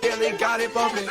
Yeah, they got it bumping.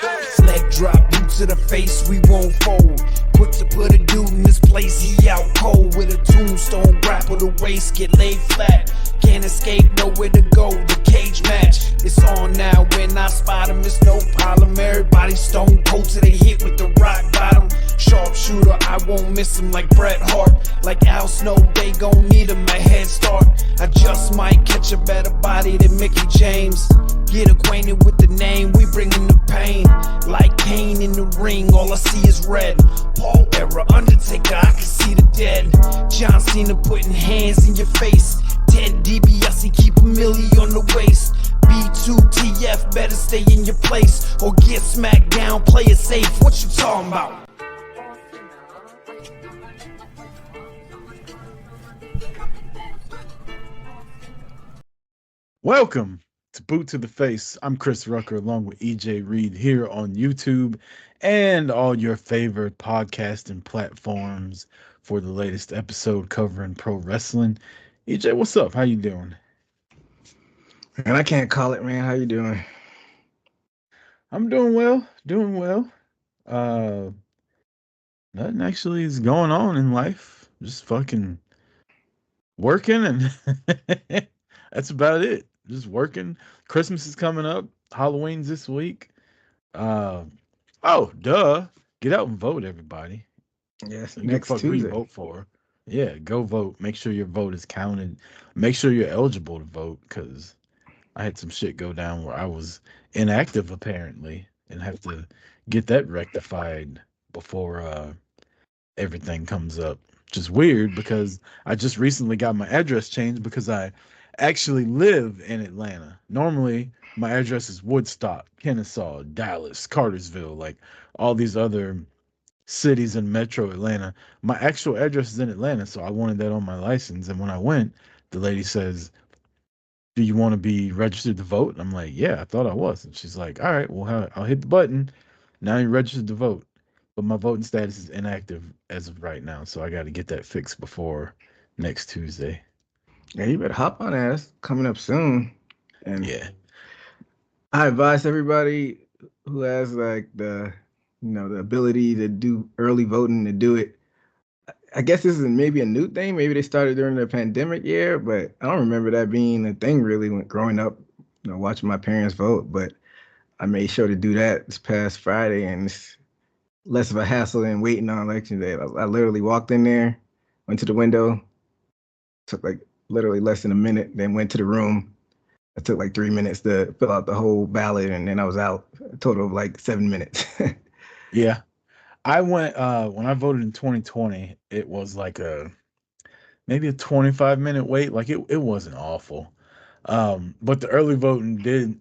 Leg drop, boot to the face, we won't fold. Quick to put a dude in this place, he out cold. With a tombstone, grapple the waist, get laid flat. Can't escape, nowhere to go, the cage match. It's on now, when I spot him, it's no problem. Everybody stone cold till they hit with the rock bottom. Sharpshooter, I won't miss him like Bret Hart. Like Al Snow, they gon' need him a head start. I just might catch a better body than Mickey James. Get acquainted with the name, we bringin' the pain. Like Kane in the ring, all I see is red. Paul era, Undertaker, I can see the dead. John Cena putting hands in your face. Ted DiBiase, keep a milli on the waist. B2TF, better stay in your place or get smacked down, play it safe. What you talking about? Welcome to Boot to the Face. I'm Chris Rucker along with E.J. Reed here on YouTube and all your favorite podcasting platforms for the latest episode covering pro wrestling. E.J., what's up? How you doing? Man, I can't call it, man. How you doing? I'm doing well. Nothing actually is going on in life. Just fucking working and that's about it. Just working. Christmas is coming up. Halloween's this week. Oh, duh. Get out and vote, everybody. Yes, You next can fuck who you Tuesday. vote for. Yeah, go vote. Make sure your vote is counted. Make sure you're eligible to vote, because I had some shit go down where I was inactive apparently and have to get that rectified before everything comes up. Which is weird because I just recently got my address changed because I actually live in Atlanta. Normally, my address is Woodstock, Kennesaw, Dallas, Cartersville, like all these other cities in metro Atlanta. My actual address is in Atlanta, so I wanted that on my license. And when I went, the lady says, "Do you want to be registered to vote?" And I'm like, "Yeah, I thought I was." And she's like, "All right, well, I'll hit the button. Now you're registered to vote." But my voting status is inactive as of right now, so I got to get that fixed before next Tuesday. Yeah, you better hop on that. It's coming up soon. And Yeah. I advise everybody who has like the ability to do early voting to do it. I guess this is maybe a new thing. Maybe they started during the pandemic year, but I don't remember that being a thing really when growing up, watching my parents vote. But I made sure to do that this past Friday, and it's less of a hassle than waiting on election day. I literally walked in there, went to the window, took like literally less than a minute, then went to the room. It took like 3 minutes to fill out the whole ballot, and then I was out. A total of like 7 minutes. Yeah. I went when I voted in 2020, it was like maybe a 25-minute wait. Like it wasn't awful. But the early voting did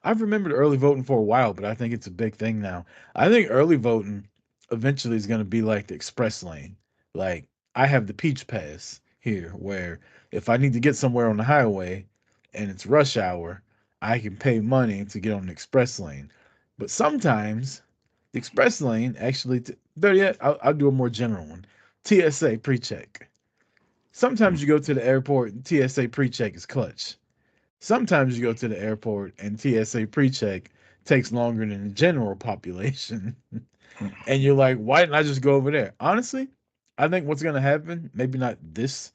I've remembered early voting for a while, but I think it's a big thing now. I think early voting eventually is going to be like the express lane. Like I have the Peach Pass here, where if I need to get somewhere on the highway and it's rush hour, I can pay money to get on the express lane. But sometimes the express lane actually, better yet, I'll do a more general one. TSA pre-check. Sometimes you go to the airport and TSA pre-check is clutch. Sometimes you go to the airport and TSA pre-check takes longer than the general population. And you're like, why didn't I just go over there? Honestly, I think what's going to happen, maybe not this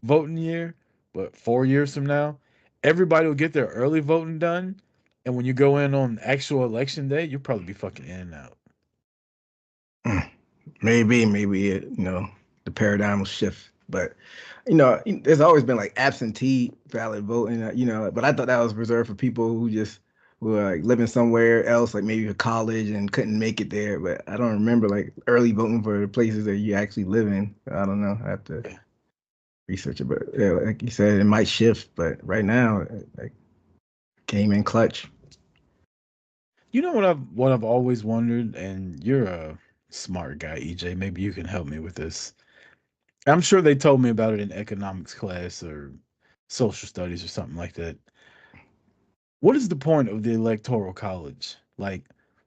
voting year, but 4 years from now, everybody will get their early voting done. And when you go in on actual election day, you'll probably be fucking in and out. Maybe the paradigm will shift, but there's always been like absentee ballot voting, but I thought that was reserved for people who just were like living somewhere else, like maybe a college and couldn't make it there. But I don't remember like early voting for the places that you actually live in. I don't know. I have to research it, but yeah, like you said, it might shift. But right now, it, like came in clutch. You know what I've always wondered, and you're a smart guy, EJ. Maybe you can help me with this. I'm sure they told me about it in economics class or social studies or something like that. What is the point of the electoral college? Like,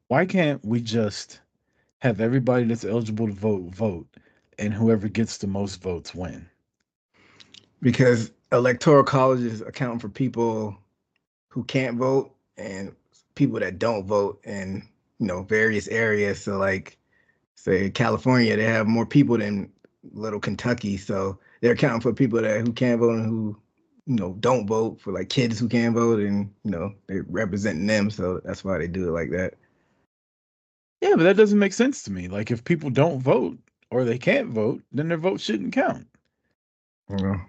why can't we just have everybody that's eligible to vote, and whoever gets the most votes win? Because electoral colleges account for people who can't vote, and people that don't vote in various areas. So like say California, they have more people than little Kentucky, so they're counting for people that who can't vote and who don't vote, for like kids who can't vote, and they're representing them. So that's why they do it like that. Yeah, but that doesn't make sense to me. Like, if people don't vote or they can't vote, then their vote shouldn't count. You know,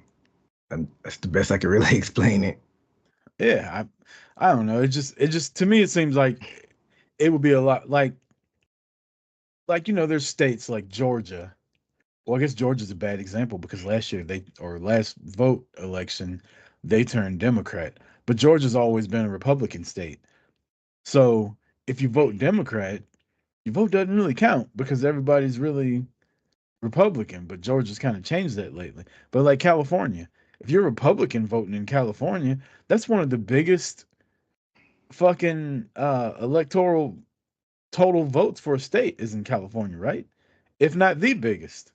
and that's the best I can really explain it. Yeah, I don't know. It just to me it seems like it would be a lot like there's states like Georgia. Well, I guess Georgia's a bad example because last vote election they turned Democrat. But Georgia's always been a Republican state. So if you vote Democrat, your vote doesn't really count because everybody's really Republican. But Georgia's kind of changed that lately. But like California, if you're Republican voting in California, that's one of the biggest fucking electoral total votes for a state is in California, right? If not the biggest.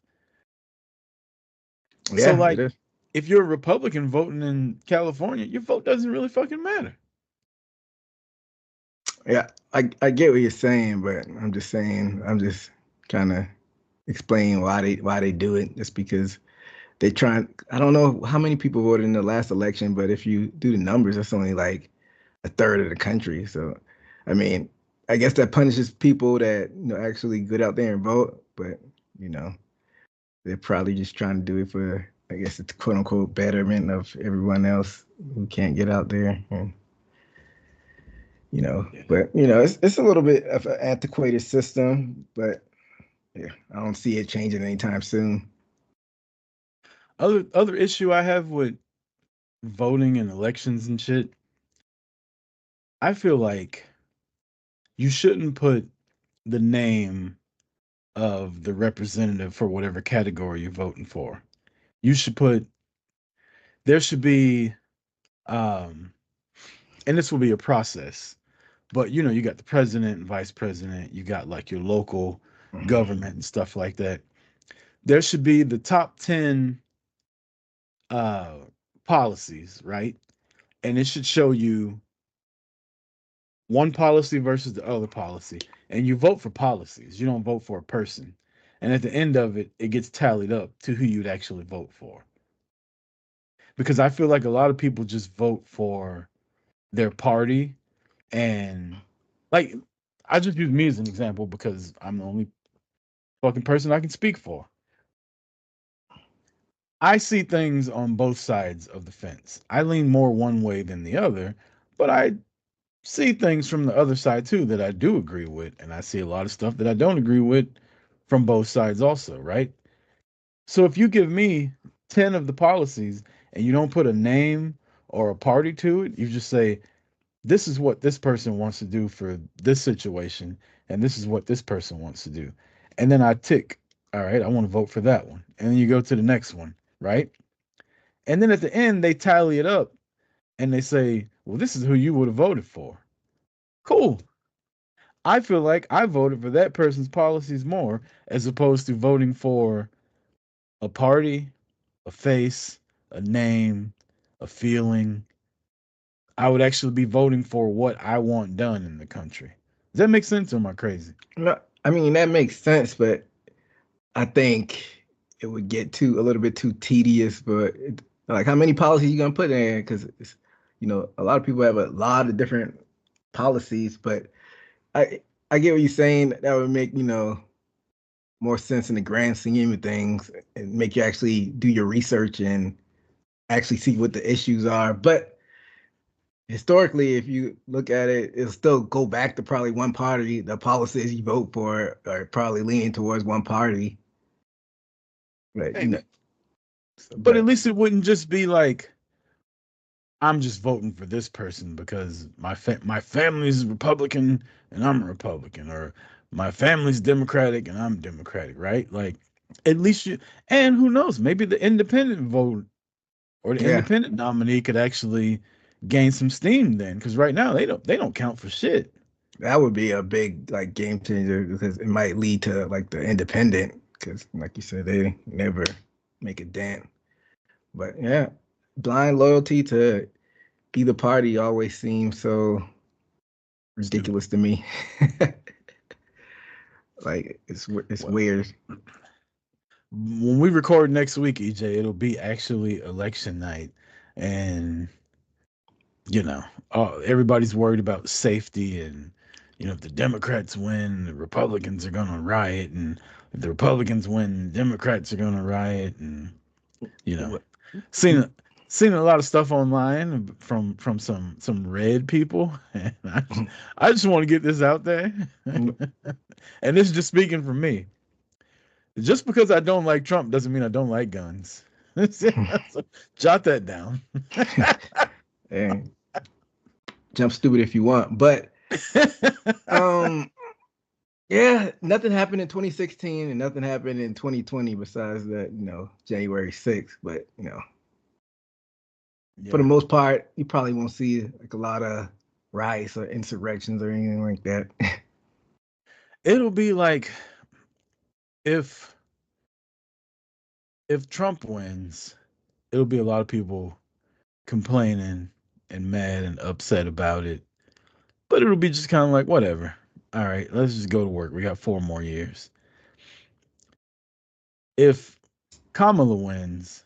So Yeah, it like is. if you're a Republican voting in California, your vote doesn't really fucking matter. Yeah, I get what you're saying, but I'm just kind of explaining why they do it. Just because they try. I don't know how many people voted in the last election, but if you do the numbers, that's only like a third of the country. So, I mean, I guess that punishes people that actually get out there and vote. But you know, they're probably just trying to do it for, I guess, it's quote unquote betterment of everyone else who can't get out there. And Yeah. but it's a little bit of an antiquated system, but yeah, I don't see it changing anytime soon. Other issue I have with voting and elections and shit, I feel like you shouldn't put the name of the representative for whatever category you're voting for. You should put there should be um and this will be a process. But you got the president and vice president, you got like your local government and stuff like that. There should be the top 10 uh policies, right? And it should show you one policy versus the other policy. And you vote for policies. You don't vote for a person. And at the end of it, it gets tallied up to who you'd actually vote for. Because I feel like a lot of people just vote for their party and like I just use me as an example because I'm the only fucking person I can speak for. I see things on both sides of the fence. I lean more one way than the other, but I see things from the other side too that I do agree with, and I see a lot of stuff that I don't agree with from both sides also, right? So if you give me 10 of the policies and you don't put a name or a party to it, you just say this is what this person wants to do for this situation and this is what this person wants to do. And then I tick, all right, I want to vote for that one. And then you go to the next one, right? And then at the end they tally it up and they say, "Well, this is who you would have voted for." Cool. I feel like I voted for that person's policies more as opposed to voting for a party, a face, a name, a feeling. I would actually be voting for what I want done in the country. Does that make sense or am I crazy? No, I mean that makes sense, but I think it would get a little bit too tedious. But like, how many policies you gonna put in? Because a lot of people have a lot of different policies, but I get what you're saying. That would make more sense in the grand scheme of things, and make you actually do your research and actually see what the issues are. But historically, if you look at it, it'll still go back to probably one party. The policies you vote for are probably leaning towards one party. But Maybe. But at but least it wouldn't just be like I'm just voting for this person because my family's Republican and I'm a Republican, or my family's Democratic and I'm Democratic, right? Like at least you and who knows, maybe the independent vote or the yeah, independent nominee could actually gain some steam then because right now they don't count for shit. that would be a big like game changer because it might lead to like the independent because like you said, they never make a dent. But yeah, blind loyalty to either party always seems so ridiculous to me. Like it's Well, weird. when we record next week, EJ, it'll be actually election night, and you know, everybody's worried about safety, and if the Democrats win, the Republicans are gonna riot, and if the Republicans win, the Democrats are gonna riot, and you know, What- seen seen a lot of stuff online from some red people, and I just want to get this out there, and this is just speaking for me. Just because I don't like Trump doesn't mean I don't like guns. So, jot that down. And jump stupid if you want, but yeah, nothing happened in 2016 and nothing happened in 2020 besides that, January 6th. But for the most part, you probably won't see like a lot of riots or insurrections or anything like that. It'll be like if Trump wins, it'll be a lot of people complaining and mad and upset about it. But it'll be just kind of like, whatever. All right, let's just go to work. We got 4 more years. If Kamala wins,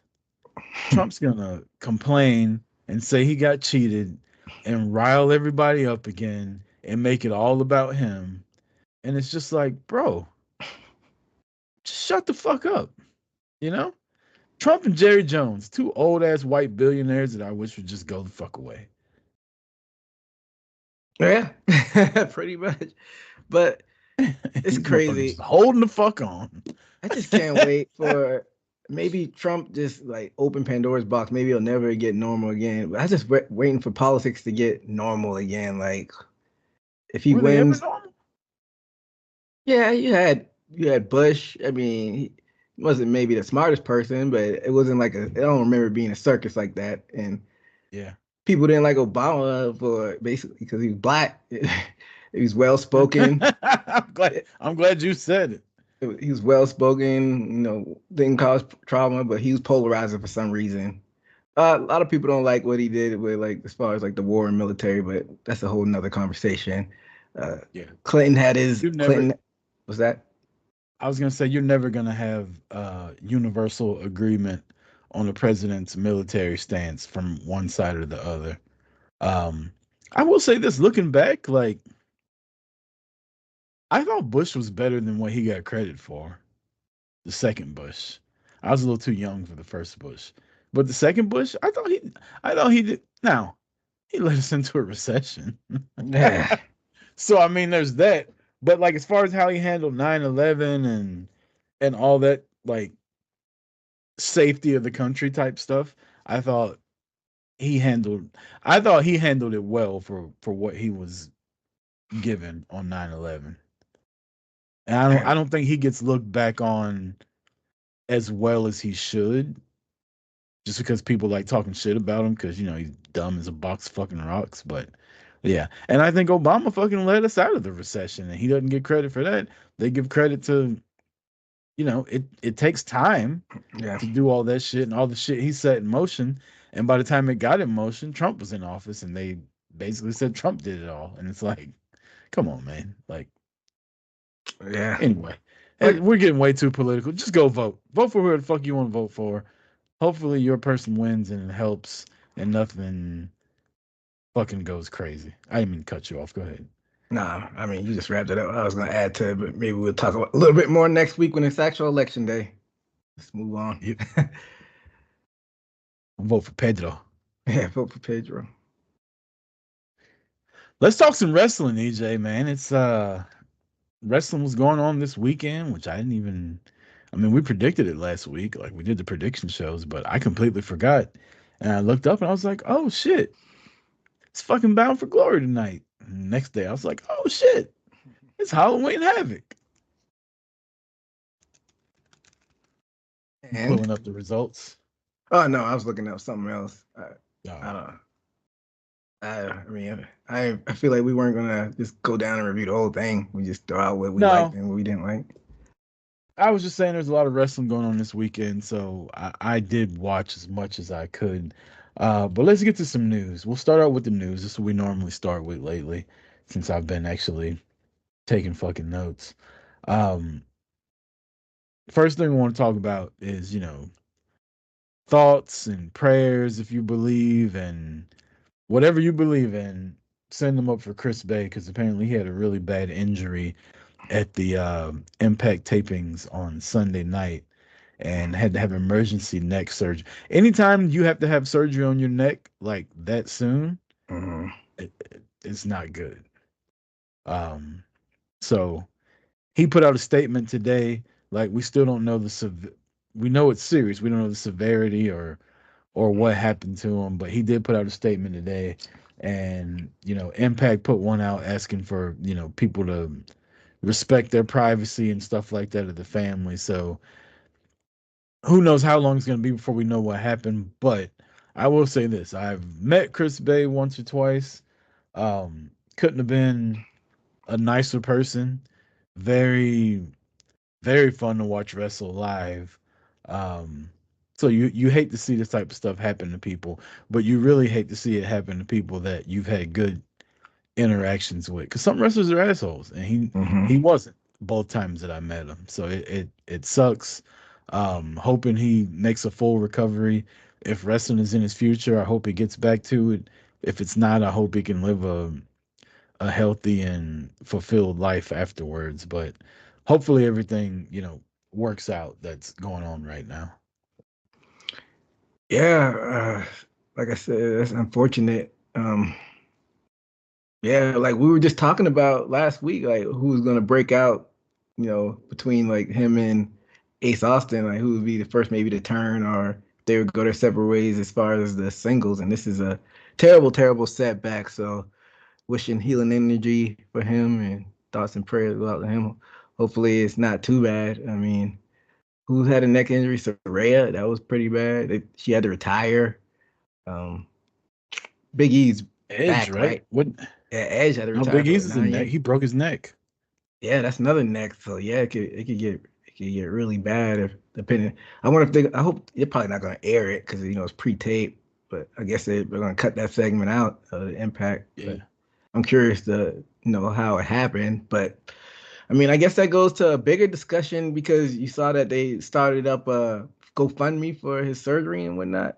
Trump's gonna complain and say he got cheated and rile everybody up again and make it all about him. And it's just like, bro, just shut the fuck up. You know? Trump and Jerry Jones, 2 old ass white billionaires that I wish would just go the fuck away. Yeah, pretty much. But it's crazy. Just holding the fuck on. I just can't wait for maybe Trump just like open Pandora's box. Maybe he'll never get normal again. But I just waiting for politics to get normal again. Like if he Were they ever wins, normal? yeah, you had Bush. I mean, he wasn't maybe the smartest person, but it wasn't like I don't remember being a circus like that. And Yeah. people didn't like Obama for basically because he was black. He was well spoken. I'm glad you said it. He was well spoken, didn't cause trauma, but he was polarizing for some reason. A lot of people don't like what he did with like as far as like the war and military, but that's a whole nother conversation. Yeah. Clinton had his Clinton. Was that? I was gonna say you're never gonna have universal agreement on the president's military stance from one side or the other. I will say this: looking back, like I thought Bush was better than what he got credit for. The second Bush, I was a little too young for the first Bush, but the second Bush, I thought he did. Now he led us into a recession. Yeah. So I mean, there's that. But like as far as how he handled 9/11 and all that, like safety of the country type stuff, I thought he handled it well for what he was given on 9/11. And I don't think he gets looked back on as well as he should, just because people like talking shit about him because he's dumb as a box of fucking rocks. But yeah, and I think Obama fucking led us out of the recession, and he doesn't get credit for that. They give credit to it takes time to do all that shit and all the shit he set in motion. And by the time it got in motion, Trump was in office, and they basically said Trump did it all. And it's like, come on, man. Like, Yeah. anyway, we're getting way too political. Just go vote. Vote for whoever the fuck you want to vote for. Hopefully your person wins and it helps and nothing fucking goes crazy. I didn't mean to cut you off. Go ahead. Nah, I mean, you just wrapped it up. I was going to add to it, but maybe we'll talk about a little bit more next week when it's actual election day. Let's move on. Yep. I'll vote for Pedro. Yeah, vote for Pedro. Let's talk some wrestling, EJ, man. It's wrestling was going on this weekend, which I mean, we predicted it last week. Like we did the prediction shows, but I completely forgot. And I looked up and I was like, oh shit. It's fucking Bound for Glory tonight. And next day I was like, oh shit. It's Halloween Havoc. And pulling up the results. Oh no, I was looking up something else. I don't know. I mean, I feel like we weren't gonna just go down and review the whole thing. We just throw out what we liked and what we didn't like. I was just saying there's a lot of wrestling going on this weekend, so I did watch as much as I could. But let's get to some news. We'll start out with the news. This is what we normally start with lately. since I've been actually taking fucking notes. Um, First thing I want to talk about is, thoughts and prayers if you believe, and whatever you believe in, send them up for Chris Bay because apparently he had a really bad injury at the Impact tapings on Sunday night and had to have emergency neck surgery. Anytime you have to have surgery on your neck like that soon, Hmm. it's not good. Um, so he put out a statement today. Like we still don't know we know it's serious. We don't know the severity or what happened to him, but he did put out a statement today. And Impact put one out asking for people to respect their privacy and stuff like that of the family. So who knows how long it's going to be before we know what happened. But I will say this: I've met Chris Bay once or twice. Couldn't have been a nicer person. Very, very fun to watch wrestle live. Um, so you hate to see this type of stuff happen to people, but you really hate to see it happen to people that you've had good interactions with. Because some wrestlers are assholes, and he Hmm. wasn't both times that I met him. So it sucks. Hoping he makes a full recovery. If wrestling is in his future, I hope he gets back to it. If it's not, I hope he can live a healthy and fulfilled life afterwards. But hopefully everything, works out that's going on right now. Yeah, like I said, that's unfortunate. Yeah, like we were just talking about last week, like who was gonna break out, between like him and Ace Austin, like who would be the first maybe to turn, or if they would go their separate ways as far as the singles. And this is a terrible, terrible setback. So wishing healing energy for him and thoughts and prayers go out to him. Hopefully it's not too bad. I mean, who had a neck injury? Soraya, that was pretty bad. She had to retire. Um, Big E's Edge, back, right? right? What? Yeah, Edge had to No, retire Big for like E's is a nine neck. years. He broke his neck. Yeah, that's another neck. So yeah, it could get really bad if depending. I wonder if they. I hope they're probably not going to air it because it's pre-tape. But I guess they're going to cut that segment out of the Impact. But Yeah. I'm curious to know how it happened. But I mean, I guess that goes to a bigger discussion because you saw that they started up a GoFundMe for his surgery and whatnot.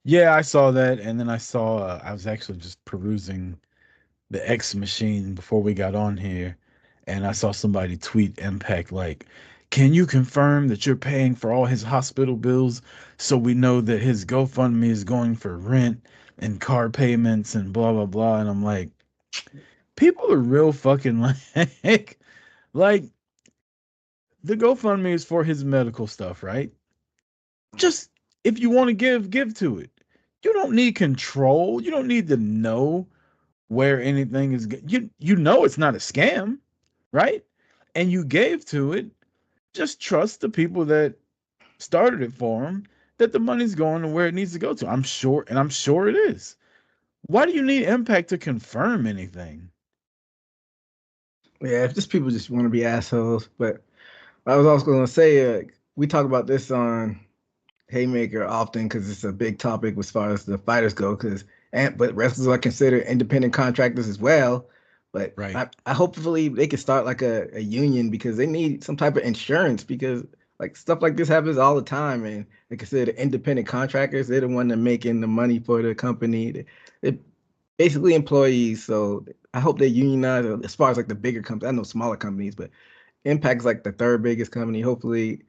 Yeah, I saw that, and then I saw I was actually just perusing the X machine before we got on here, and I saw somebody tweet Impact like, "Can you confirm that you're paying for all his hospital bills so we know that his GoFundMe is going for rent and car payments and blah blah blah?" And I'm like, people are real fucking like the GoFundMe is for his medical stuff, right? Just if you want to give to it. You don't need control. You don't need to know where anything is you know it's not a scam, right? And you gave to it. Just trust the people that started it for him that the money's going to where it needs to go to. I'm sure it is. Why do you need Impact to confirm anything? Yeah, if just people just want to be assholes. But I was also going to say, we talk about this on Haymaker often because it's a big topic as far as the fighters go. But wrestlers are considered independent contractors as well. But Right. I hopefully they can start like a union because they need some type of insurance because like stuff like this happens all the time and they consider independent contractors. They're the one that making the money for the company. They're basically employees. So I hope they unionize as far as like the bigger companies. I know smaller companies, but Impact's like the third biggest company. Hopefully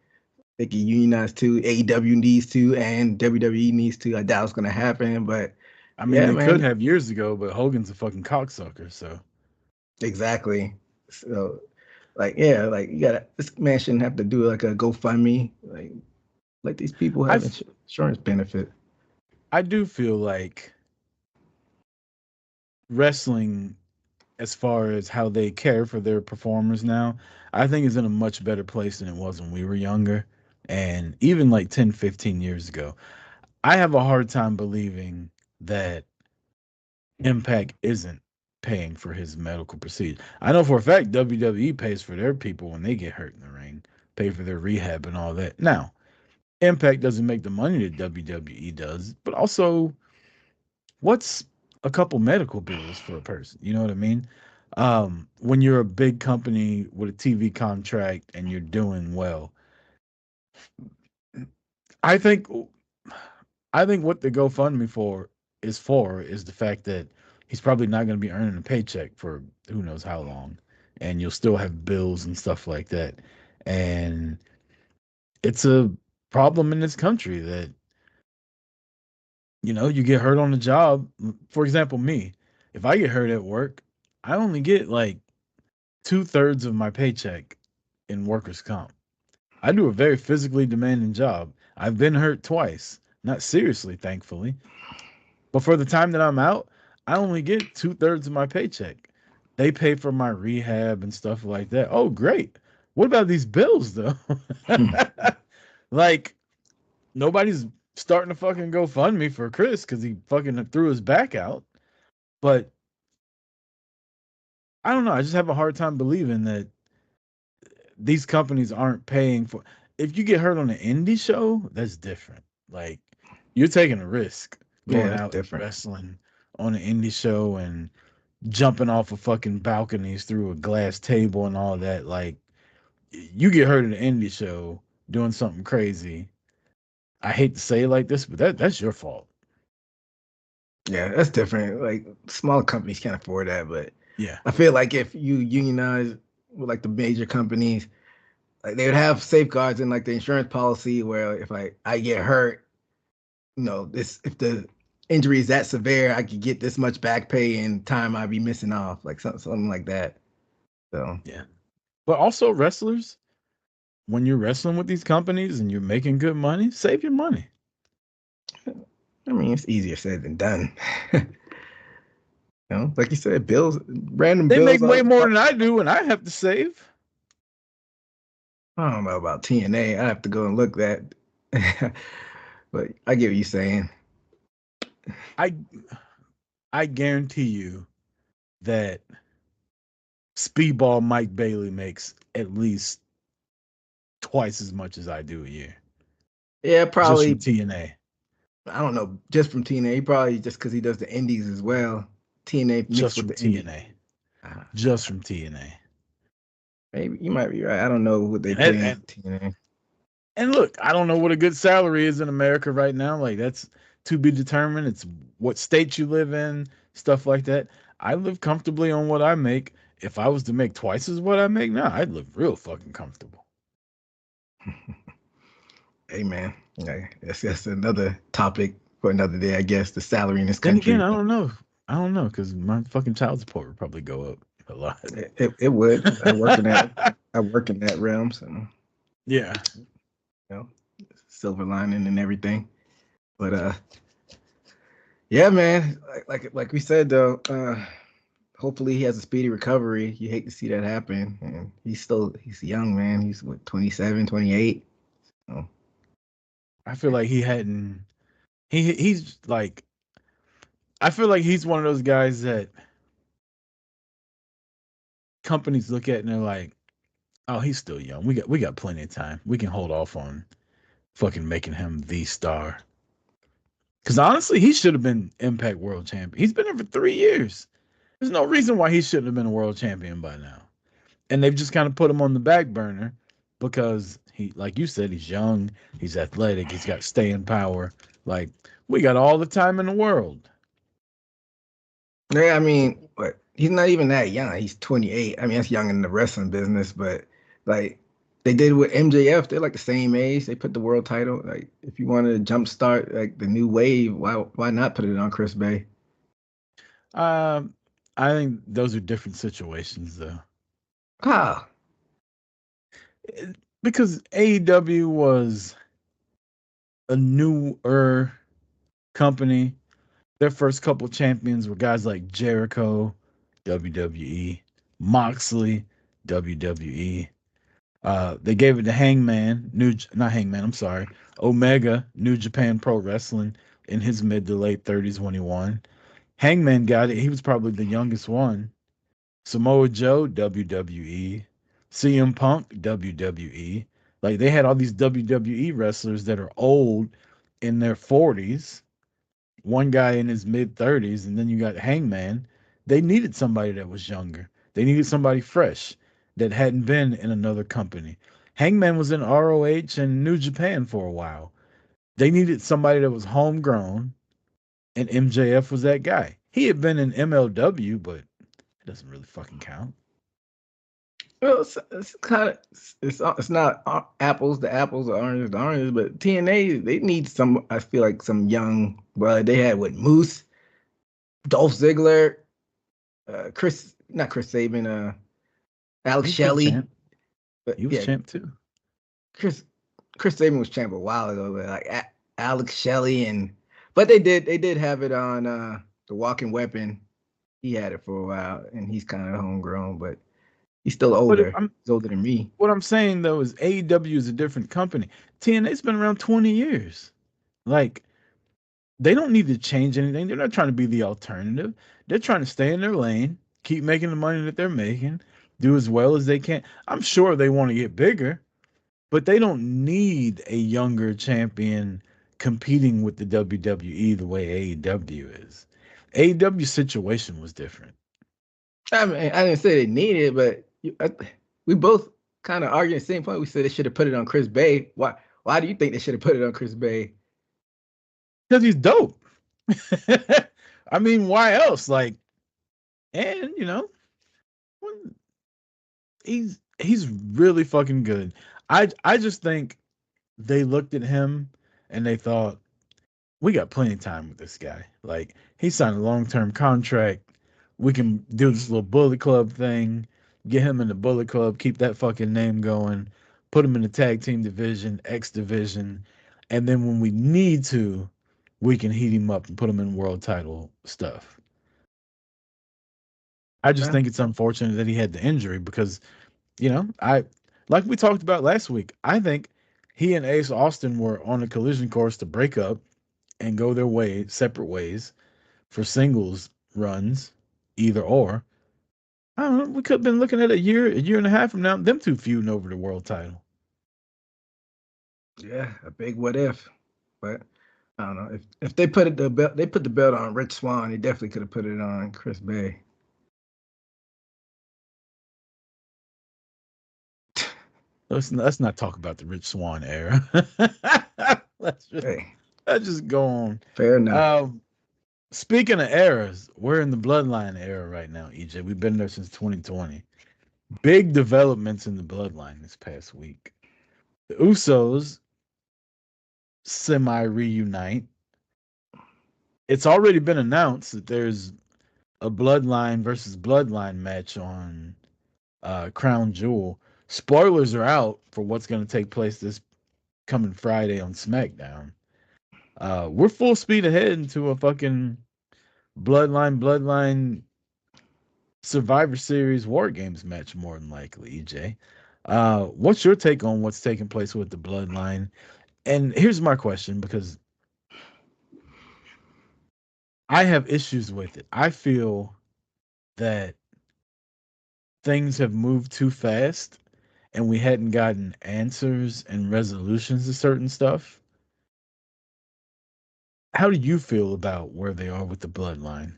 they can unionize too. AEW needs to, and WWE needs to. I doubt it's gonna happen, but I mean, yeah, they could man, have years ago, but Hogan's a fucking cocksucker, so exactly. So, like, yeah, like you gotta. This man shouldn't have to do like a GoFundMe. Like, let these people I have f- insurance benefit. I do feel like wrestling, as far as how they care for their performers now, I think is in a much better place than it was when we were younger. And even like 10, 15 years ago, I have a hard time believing that Impact isn't paying for his medical procedure. I know for a fact WWE pays for their people when they get hurt in the ring, pay for their rehab and all that. Now, Impact doesn't make the money that WWE does, but also what's a couple medical bills for a person. You know what I mean? When you're a big company with a TV contract and you're doing well, I think I think what the GoFundMe for is the fact that he's probably not going to be earning a paycheck for who knows how long, and you'll still have bills and stuff like that, and it's a problem in this country that you get hurt on the job. For example, me, if I get hurt at work, I only get like 2/3 of my paycheck in workers' comp. I do a very physically demanding job. I've been hurt twice, not seriously, thankfully. But for the time that I'm out, I only get 2/3 of my paycheck. They pay for my rehab and stuff like that. Oh, great. What about these bills though? Like nobody's starting to fucking GoFundMe for Chris because he fucking threw his back out. But I don't know. I just have a hard time believing that these companies aren't paying for. If you get hurt on an indie show, that's different. Like you're taking a risk Yeah, going that's out and different. wrestling on an indie show and jumping off of fucking balconies through a glass table and all that. Like you get hurt at an indie show doing something crazy. I hate to say it like this, but that's your fault. Yeah, that's different. Like small companies can't afford that, but Yeah. I feel like if you unionize with like the major companies, like they would have safeguards in like the insurance policy where if I get hurt, this if the injury is that severe, I could get this much back pay and time I'd be missing off, like something like that. So Yeah. But also wrestlers, when you're wrestling with these companies and you're making good money, save your money. I mean, it's easier said than done. Like you said, bills, random They make bills. way more than I do, and I have to save. I don't know about TNA. I have to go and look that. But I get what you're saying. I I guarantee you that Speedball Mike Bailey makes at least twice as much as I do a year Yeah, just from probably. TNA. I don't know, just from TNA. He probably just because he does the indies as well. TNA mixed Just with from the indie. TNA. Uh, Just from TNA. Maybe you might be right. I don't know what they And, pay in and TNA. and look, I don't know what a good salary is in America right now. Like that's to be determined. It's what state you live in, stuff like that. I live comfortably on what I make. If I was to make twice as what I make now, I'd live real fucking comfortable. Hey man, yeah, that's another topic for another day. I guess the salary in this Then again, country. I don't know. I don't know because my fucking child support would probably go up a lot. It would. I work in that realm, so Yeah. you know, silver lining and everything. But yeah, man. Like we said though, hopefully he has a speedy recovery. You hate to see that happen, and he's young, man. He's what 27, 28. So, I feel like he hadn't. He's like. I feel like he's one of those guys that companies look at and they're like, "Oh, he's still young. We got plenty of time. We can hold off on fucking making him the star." Because honestly, he should have been Impact World Champion. He's been there for 3 years. There's no reason why he shouldn't have been a world champion by now. And they've just kind of put him on the back burner because he, like you said, he's young, he's athletic, he's got staying power. Like we got all the time in the world. yeah, I mean, but he's not even that young. He's 28. I mean, that's young in the wrestling business, but like they did with MJF, they're like the same age. They put the world title. Like, if you wanted to jumpstart like the new wave, why not put it on Chris Bay? Um, I think those are different situations though. Ah, Because AEW was a newer company. Their first couple champions were guys like Jericho, WWE, Moxley, WWE. They gave it to Hangman, not Hangman, I'm sorry, Omega, New Japan Pro Wrestling in his mid to late 30s when he won. Hangman got it. He was probably the youngest one. Samoa Joe, WWE. CM Punk, WWE. Like they had all these WWE wrestlers that are old in their 40s one guy in his mid-30s, and then you got Hangman. They needed somebody that was younger. They needed somebody fresh that hadn't been in another company. Hangman was in ROH and New Japan for a while. They needed somebody that was homegrown, and MJF was that guy. He had been in MLW, but it doesn't really fucking count. Well, it's kind of it's not apples to apples or oranges to oranges, but TNA they need some. I feel like some young. Well, they had with Moose, Dolph Ziggler, not Chris Sabin, Alex Shelley. But He was champ too. Chris Sabin was champ a while ago, but like Alex Shelley but they did have it on the Walking Weapon. He had it for a while, and he's kind of homegrown, but he's still older. He's older than me. What I'm saying though is AEW is a different company. TNA's been around 20 years. Like, they don't need to change anything. They're not trying to be the alternative. They're trying to stay in their lane, keep making the money that they're making, do as well as they can. I'm sure they want to get bigger, but they don't need a younger champion competing with the WWE the way AEW is. AEW's situation was different. I mean, I didn't say they needed it, but we both kind of argued the same point. We said they should have put it on Chris Bay. Why do you think they should have put it on Chris Bay? Because he's dope. I mean, why else? Like, and he's really fucking good. I just think they looked at him and they thought, we got plenty of time with this guy. Like, he signed a long-term contract. We can do this little Bullet Club thing, get him in the Bullet Club, keep that fucking name going, put him in the tag team division, X division, and then when we need to, we can heat him up and put him in world title stuff. I just think it's unfortunate that he had the injury because, like we talked about last week, I think he and Ace Austin were on a collision course to break up and go their separate ways for singles runs, either or. I don't know. We could have been looking at a year and a half from now, them two feuding over the world title. Yeah, a big what if. But I don't know if they put the belt on Rich Swann, they definitely could have put it on Chris Bay. Let's not talk about the Rich Swann era. let's just go on. Fair enough. Speaking of eras, we're in the Bloodline era right now, EJ. We've been there since 2020. Big developments in the Bloodline this past week. The Usos semi-reunite. It's already been announced that there's a Bloodline versus Bloodline match on Crown Jewel. Spoilers are out for what's going to take place this coming Friday on SmackDown. We're full speed ahead into a fucking Bloodline Survivor Series War Games match, more than likely, EJ. What's your take on what's taking place with the Bloodline? And here's my question, because I have issues with it. I feel that things have moved too fast and we hadn't gotten answers and resolutions to certain stuff. How do you feel about where they are with the Bloodline?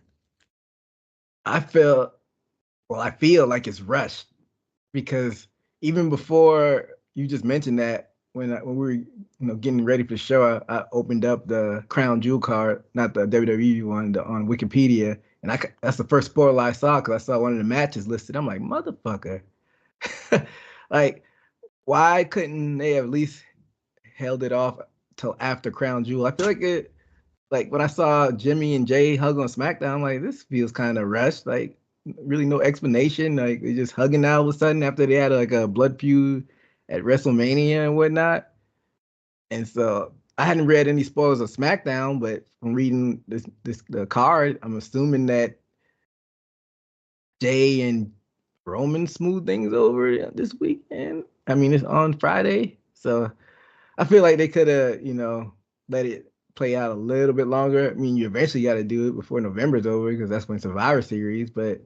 I feel like it's rushed, because even before you just mentioned that, when we were getting ready for the show, I opened up the Crown Jewel card, not the WWE one, on Wikipedia, and that's the first spoiler I saw, because I saw one of the matches listed. I'm like, motherfucker. Like, why couldn't they have at least held it off till after Crown Jewel? I feel like when I saw Jimmy and Jay hug on SmackDown, I'm like, this feels kind of rushed. Like, really no explanation. Like, they just hugging out all of a sudden after they had like a blood feud at WrestleMania and whatnot. And so I hadn't read any spoilers of SmackDown, but from reading the card, I'm assuming that Jay and Roman smooth things over this weekend. I mean, it's on Friday, so I feel like they could have, let it play out a little bit longer. I mean, you eventually got to do it before November's over, because that's when Survivor Series. But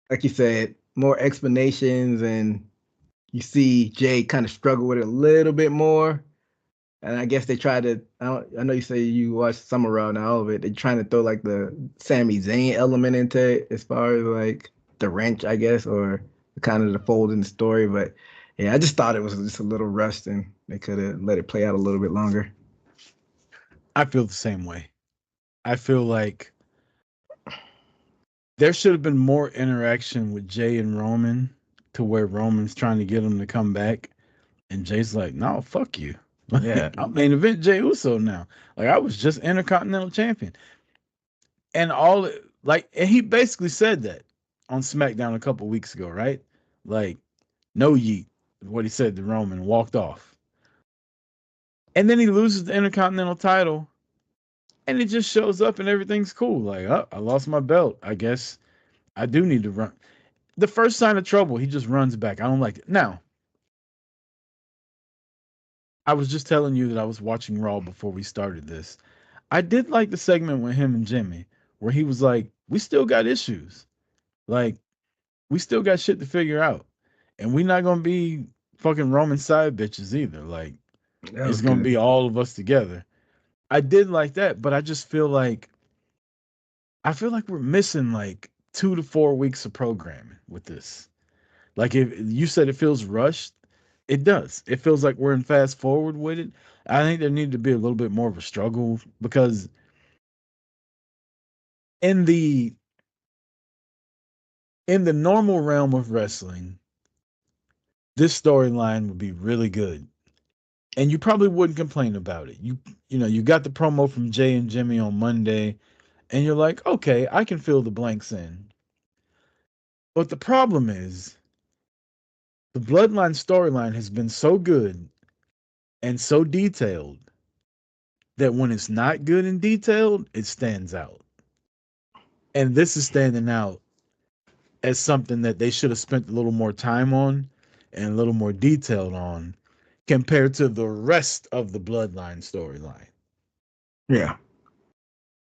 like you said, more explanations, and you see Jay kind of struggle with it a little bit more. And I guess they tried to. I know you say you watched Summer Raw and all of it. They're trying to throw like the Sami Zayn element into it, as far as like the wrench, I guess, or kind of the fold in the story. But yeah, I just thought it was just a little rushed, and they could have let it play out a little bit longer. I feel the same way. I feel like there should have been more interaction with Jay and Roman to where Roman's trying to get him to come back. And Jay's like, no, fuck you. Yeah, I'm main event Jay Uso now. Like, I was just Intercontinental Champion. And and he basically said that on SmackDown a couple weeks ago, right? Like, no yeet, what he said to Roman, walked off. And then he loses the Intercontinental title, and it just shows up and everything's cool. Like, oh, I lost my belt. I guess I do need to run. The first sign of trouble, he just runs back. I don't like it. Now, I was just telling you that I was watching Raw before we started this. I did like the segment with him and Jimmy, where he was like, we still got issues. Like, we still got shit to figure out. And we not gonna be fucking Roman side bitches either. Like, that it's was gonna good. be all of us together. I did like that, but I feel like we're missing like 2 to 4 weeks of programming with this. Like if you said it feels rushed, it does. It feels like we're in fast forward with it. I think there needed to be a little bit more of a struggle because in the in the normal realm of wrestling, this storyline would be really good. And you probably wouldn't complain about it. You got the promo from Jay and Jimmy on Monday, and you're like, okay, I can fill the blanks in. But the problem is the Bloodline storyline has been so good and so detailed that when it's not good and detailed, it stands out. And this is standing out as something that they should have spent a little more time on and a little more detailed on compared to the rest of the Bloodline storyline. Yeah,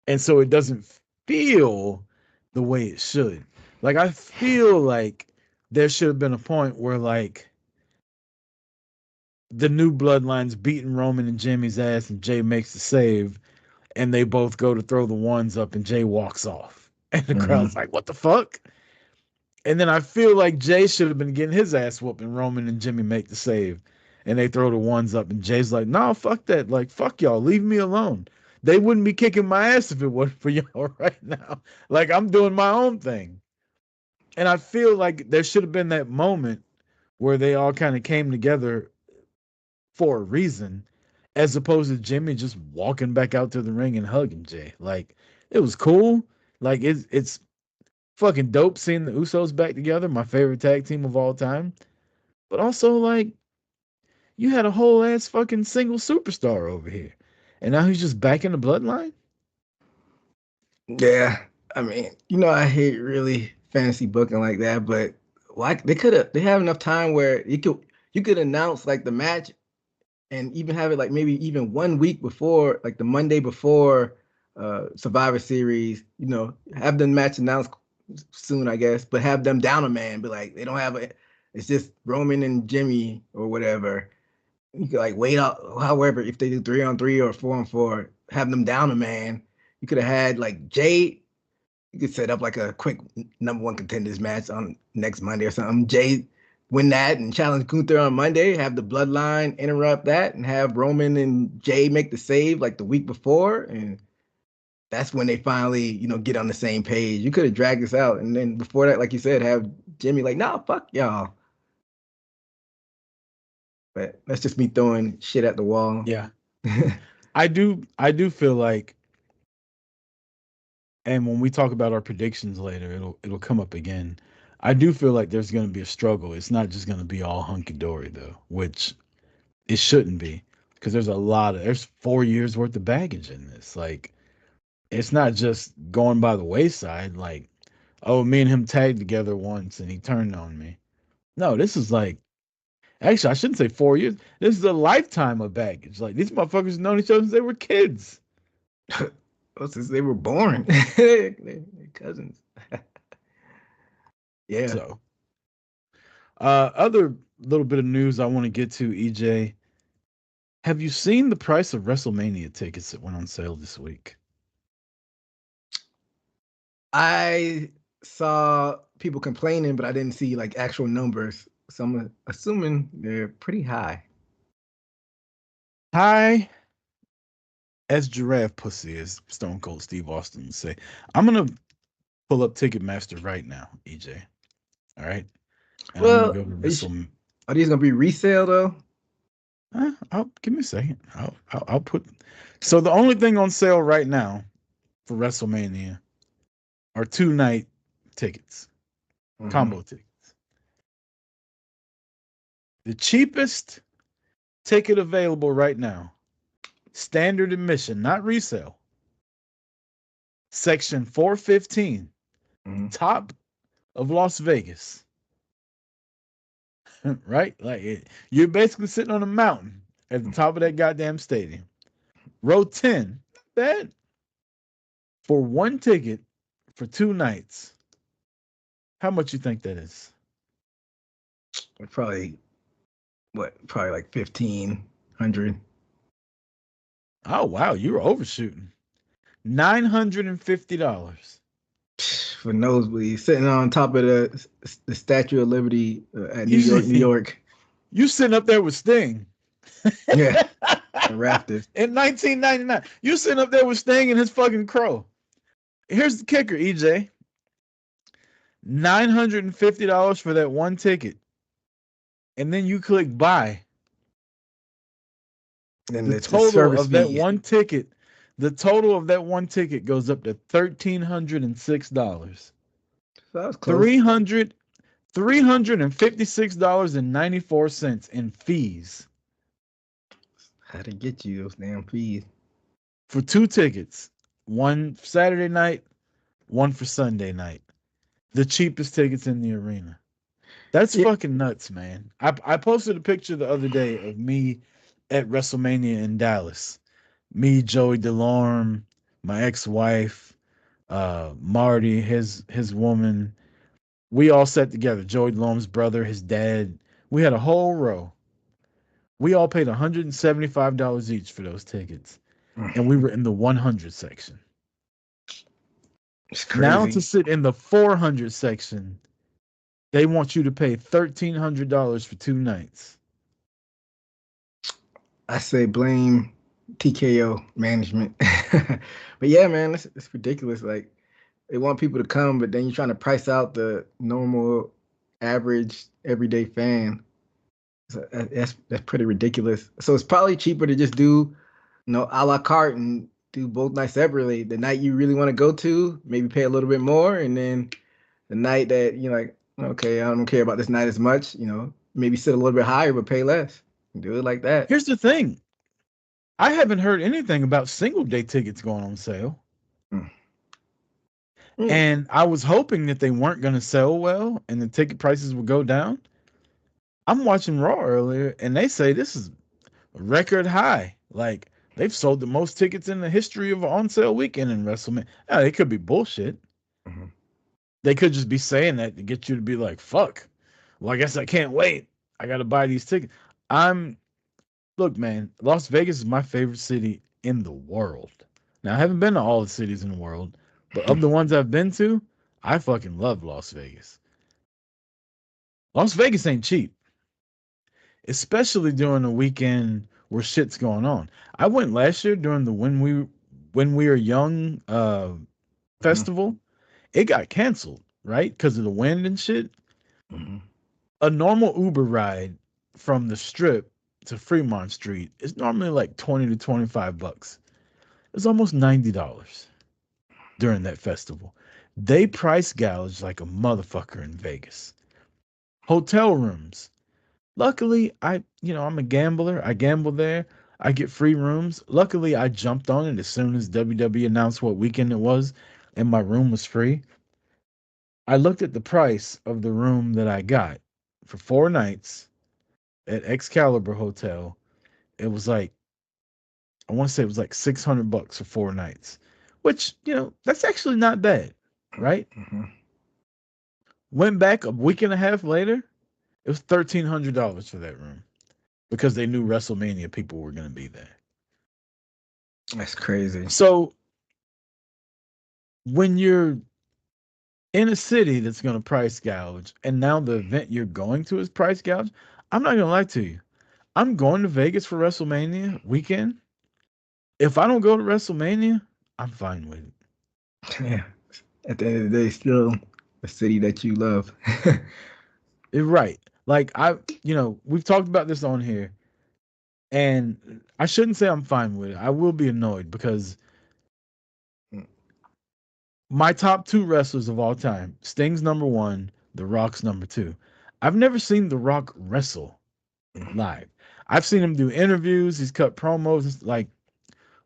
And so it doesn't feel the way it should. Like I feel like there should have been a point where like the new bloodlines beating Roman and Jimmy's ass and Jay makes the save and they both go to throw the ones up and Jay walks off. And the crowd's like, what the fuck? And then I feel like Jay should have been getting his ass whooped and Roman and Jimmy make the save. And they throw the ones up and Jay's like, no, fuck that. Like, fuck y'all. Leave me alone. They wouldn't be kicking my ass if it wasn't for y'all right now. Like, I'm doing my own thing. And I feel like there should have been that moment where they all kind of came together for a reason, as opposed to Jimmy just walking back out to the ring and hugging Jay. Like, it was cool. Like, it's fucking dope seeing the Usos back together, my favorite tag team of all time. But also, like, you had a whole ass fucking single superstar over here. And now he's just back in the bloodline? yeah. I mean, I hate really fantasy booking like that, but why they have enough time where you could announce like the match and even have it like maybe even 1 week before, like the Monday before Survivor Series, have the match announced soon, I guess, but have them down a man, be like, they don't have it's just Roman and Jimmy or whatever. You could like wait out, however, if they do 3-on-3 or 4-on-4, have them down a man. You could have had like Jay, you could set up like a quick number one contenders match on next Monday or something. Jay win that and challenge Gunther on Monday, have the bloodline interrupt that and have Roman and Jay make the save like the week before. And that's when they finally, get on the same page. You could have dragged this out. And then before that, like you said, have Jimmy like, nah, fuck y'all. But that's just me throwing shit at the wall. Yeah. I do feel like, and when we talk about our predictions later, it'll come up again. I do feel like there's gonna be a struggle. It's not just gonna be all hunky dory though, which it shouldn't be. Because there's 4 years worth of baggage in this. Like it's not just going by the wayside, like, oh, me and him tagged together once and he turned on me. No, this is like, actually, I shouldn't say 4 years. This is a lifetime of baggage. Like, these motherfuckers known each other since they were kids. Well, since they were born, they're cousins. Yeah. So, other little bit of news I want to get to, EJ. Have you seen the price of WrestleMania tickets that went on sale this week? I saw people complaining, but I didn't see like actual numbers. So I'm assuming they're pretty high. High as giraffe pussy, as Stone Cold Steve Austin would say. I'm gonna pull up Ticketmaster right now, EJ. All right, and I'm gonna Well, go to Wrestle. are these gonna be resale though? I'll give me a second. I'll put. So the only thing on sale right now for WrestleMania are 2-night tickets, combo tickets. The cheapest ticket available right now, standard admission, not resale. Section 415, top of Las Vegas. Right? Like you're basically sitting on a mountain at the top of that goddamn stadium. Row 10, not bad. For one ticket for 2 nights. How much you think that is? Probably Probably like 1,500. Oh wow, you were overshooting. $950. For nosebleed, sitting on top of the Statue of Liberty at New York, New You, York. you sitting up there with Sting. Yeah, rafters. In 1999. You sitting up there with Sting and his fucking crow. Here's the kicker, EJ. $950 for that one ticket. And then you click buy. And The it's the total service of that fees. one ticket, the total of that one ticket goes up to $1,306. So that was close. $356.94 in fees How to get you those damn fees? for 2 tickets. One Saturday night, one for Sunday night. The cheapest tickets in the arena. That's fucking nuts, man. I posted a picture the other day of me at WrestleMania in Dallas. Me, Joey DeLorme, my ex-wife, Marty, his woman. We all sat together. Joey DeLorme's brother, his dad. We had a whole row. We all paid $175 each for those tickets. And we were in the 100 section. It's crazy. Now to sit in the 400 section, they want you to pay $1,300 for 2 nights. I say blame TKO management. But yeah, man, it's ridiculous. Like they want people to come, but then you're trying to price out the normal, average, everyday fan. So that's pretty ridiculous. So it's probably cheaper to just do, a la carte and do both nights separately. The night you really want to go to, maybe pay a little bit more, and then the night that you're like, okay, I don't care about this night as much. Maybe sit a little bit higher but pay less. Do it like that. Here's the thing. I haven't heard anything about single day tickets going on sale. And I was hoping that they weren't going to sell well and the ticket prices would go down. I'm watching Raw earlier and they say this is a record high. Like they've sold the most tickets in the history of an on sale weekend in WrestleMania. Now, it could be bullshit. They could just be saying that to get you to be like, fuck. Well, I guess I can't wait. I got to buy these tickets. Look, man, Las Vegas is my favorite city in the world. Now, I haven't been to all the cities in the world, but of the ones I've been to, I fucking love Las Vegas. Las Vegas ain't cheap, especially during a weekend where shit's going on. I went last year during the When We Are Young festival. It got canceled, right? Because of the wind and shit. A normal Uber ride from the Strip to Fremont Street is normally like $20 to $25. It's almost $90 during that festival. They price gouge like a motherfucker in Vegas. Hotel rooms. Luckily, I'm a gambler. I gamble there. I get free rooms. Luckily, I jumped on it as soon as WWE announced what weekend it was, and my room was free. I looked at the price of the room that I got for 4 nights at Excalibur Hotel. It was like, I want to say it was like $600 for 4 nights, which, that's actually not bad, right? Went back a week and a half later, it was $1,300 for that room. because they knew WrestleMania people were going to be there. That's crazy. So when you're in a city that's going to price gouge, and now the event you're going to is price gouge, I'm not going to lie to you. I'm going to Vegas for WrestleMania weekend. If I don't go to WrestleMania, I'm fine with it. Yeah. At the end of the day, still a city that you love. You're right. Like we've talked about this on here, and I shouldn't say I'm fine with it. I will be annoyed because my top two wrestlers of all time, Sting's number one, The Rock's number two. I've never seen The Rock wrestle live. I've seen him do interviews. He's cut promos. Like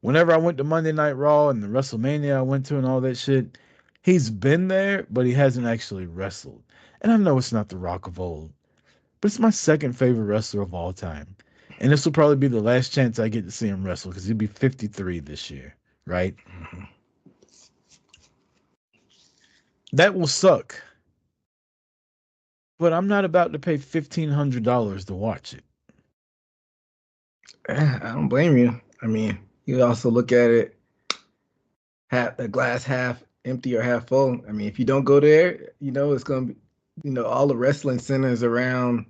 whenever I went to Monday Night Raw and the WrestleMania I went to and all that shit, he's been there, but he hasn't actually wrestled. And I know it's not The Rock of old, but it's my second favorite wrestler of all time. And this will probably be the last chance I get to see him wrestle because he'll be 53 this year, right? That will suck. But I'm not about to pay $1,500 to watch it. I don't blame you. I mean, you also look at it, half the glass half empty or half full. I mean, if you don't go there, it's gonna be, all the wrestling centers around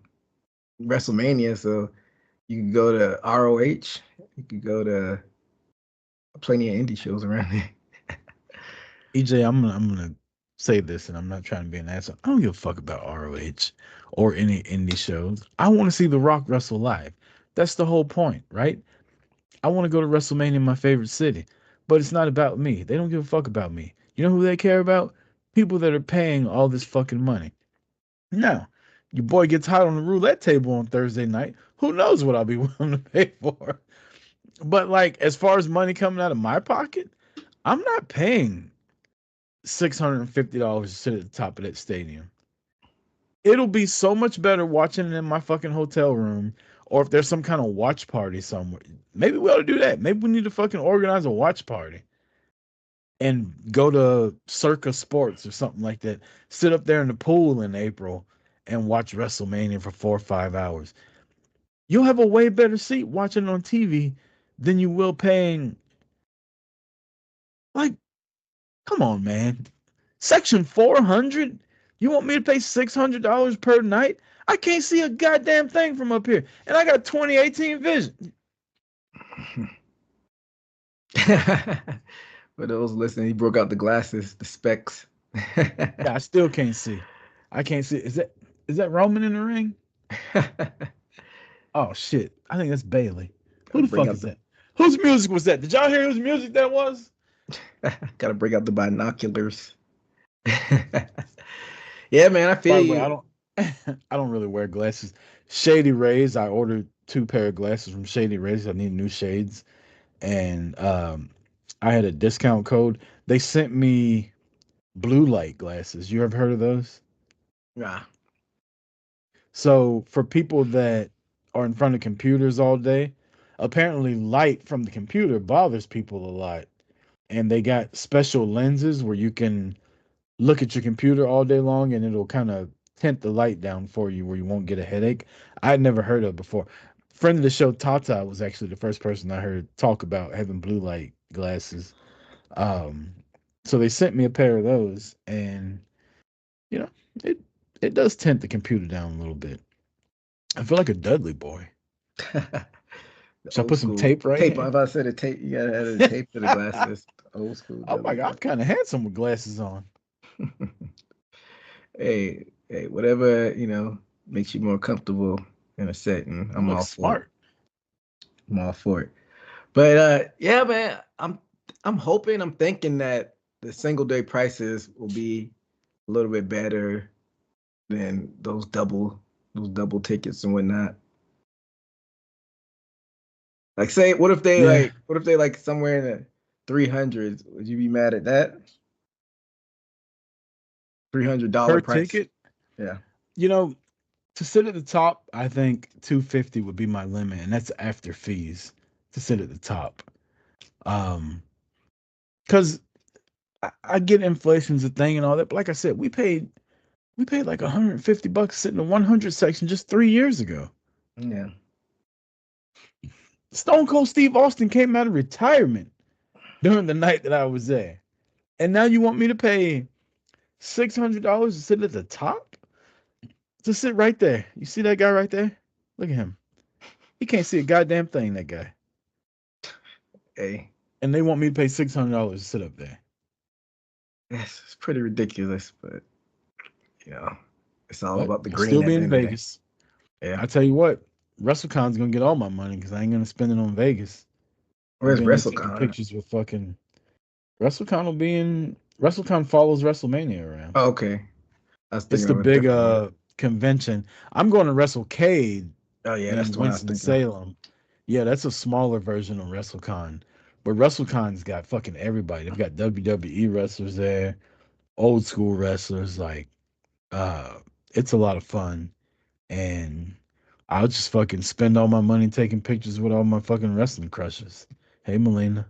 WrestleMania. So you can go to ROH, you could go to plenty of indie shows around there. EJ, I'm gonna say this, and I'm not trying to be an asshole. I don't give a fuck about ROH or any indie shows. I want to see The Rock wrestle live. That's the whole point, right? I want to go to WrestleMania in my favorite city, but it's not about me. They don't give a fuck about me. You know who they care about? People that are paying all this fucking money. Now, your boy gets hot on the roulette table on Thursday night. Who knows what I'll be willing to pay for? But like, as far as money coming out of my pocket, I'm not paying $650 to sit at the top of that stadium. It'll be so much better watching it in my fucking hotel room, or if there's some kind of watch party somewhere. Maybe we ought to do that. Maybe we need to fucking organize a watch party and go to Circa Sports or something like that. Sit up there in the pool in April and watch WrestleMania for 4 or 5 hours. You'll have a way better seat watching it on TV than you will paying. Like, come on, man. Section 400? You want me to pay $600 per night? I can't see a goddamn thing from up here. And I got 2018 vision. For those listening, he broke out the glasses, the specs. Yeah, I still can't see. I can't see. Is that Roman in the ring? Oh shit. I think that's Bailey. Who the fuck is that? Whose music was that? Did y'all hear whose music that was? Gotta bring out the binoculars. Yeah, man, I feel you. I don't really wear glasses. Shady Rays. I ordered 2 pair of glasses from Shady Rays. I need new shades, and I had a discount code. They sent me blue light glasses. You ever heard of those? Nah. So for people that are in front of computers all day, apparently light from the computer bothers people a lot, and they got special lenses where you can look at your computer all day long and it'll kind of tint the light down for you where you won't get a headache. I'd never heard of it before. Friend of the show, Tata, was actually the first person I heard talk about having blue light glasses. So they sent me a pair of those, and it does tint the computer down a little bit. I feel like a Dudley boy. Should I put some tape right here? I'm about to say the tape. You gotta have the tape for the glasses. Old school. Oh my God, I'm kind of handsome with glasses on. Hey, whatever makes you more comfortable in a setting. I'm all smart. I'm all for it. But yeah, man, I'm hoping, I'm thinking that the single day prices will be a little bit better than those double tickets and whatnot. Like, say, what if they like somewhere in the 300s? Would you be mad at that? $300 price ticket? Yeah. To sit at the top, I think $250 would be my limit, and that's after fees to sit at the top. Because I get inflation's a thing and all that, but like I said, we paid like $150 sitting in the 100 section just 3 years ago. Yeah. Stone Cold Steve Austin came out of retirement during the night that I was there. And now you want me to pay $600 to sit at the top? To sit right there. You see that guy right there? Look at him. He can't see a goddamn thing, that guy. Hey, And they want me to pay $600 to sit up there. yes, it's pretty ridiculous, but you know, it's all But about the we'll green still at be the in end of the day. Vegas. Yeah. I tell you what, WrestleCon's gonna get all my money because I ain't gonna spend it on Vegas. Where's I've been taking WrestleCon? pictures with fucking WrestleCon will be in WrestleCon follows WrestleMania around. Oh, okay. I was It's thinking the of a big different one. convention. I'm going to WrestleCade Oh yeah, that's in the one I was thinking of. Winston-Salem. Yeah, that's a smaller version of WrestleCon. But WrestleCon's got fucking everybody. They've got WWE wrestlers there, old school wrestlers. Like, uh, it's a lot of fun. And I'll just fucking spend all my money taking pictures with all my fucking wrestling crushes. Hey, Melina.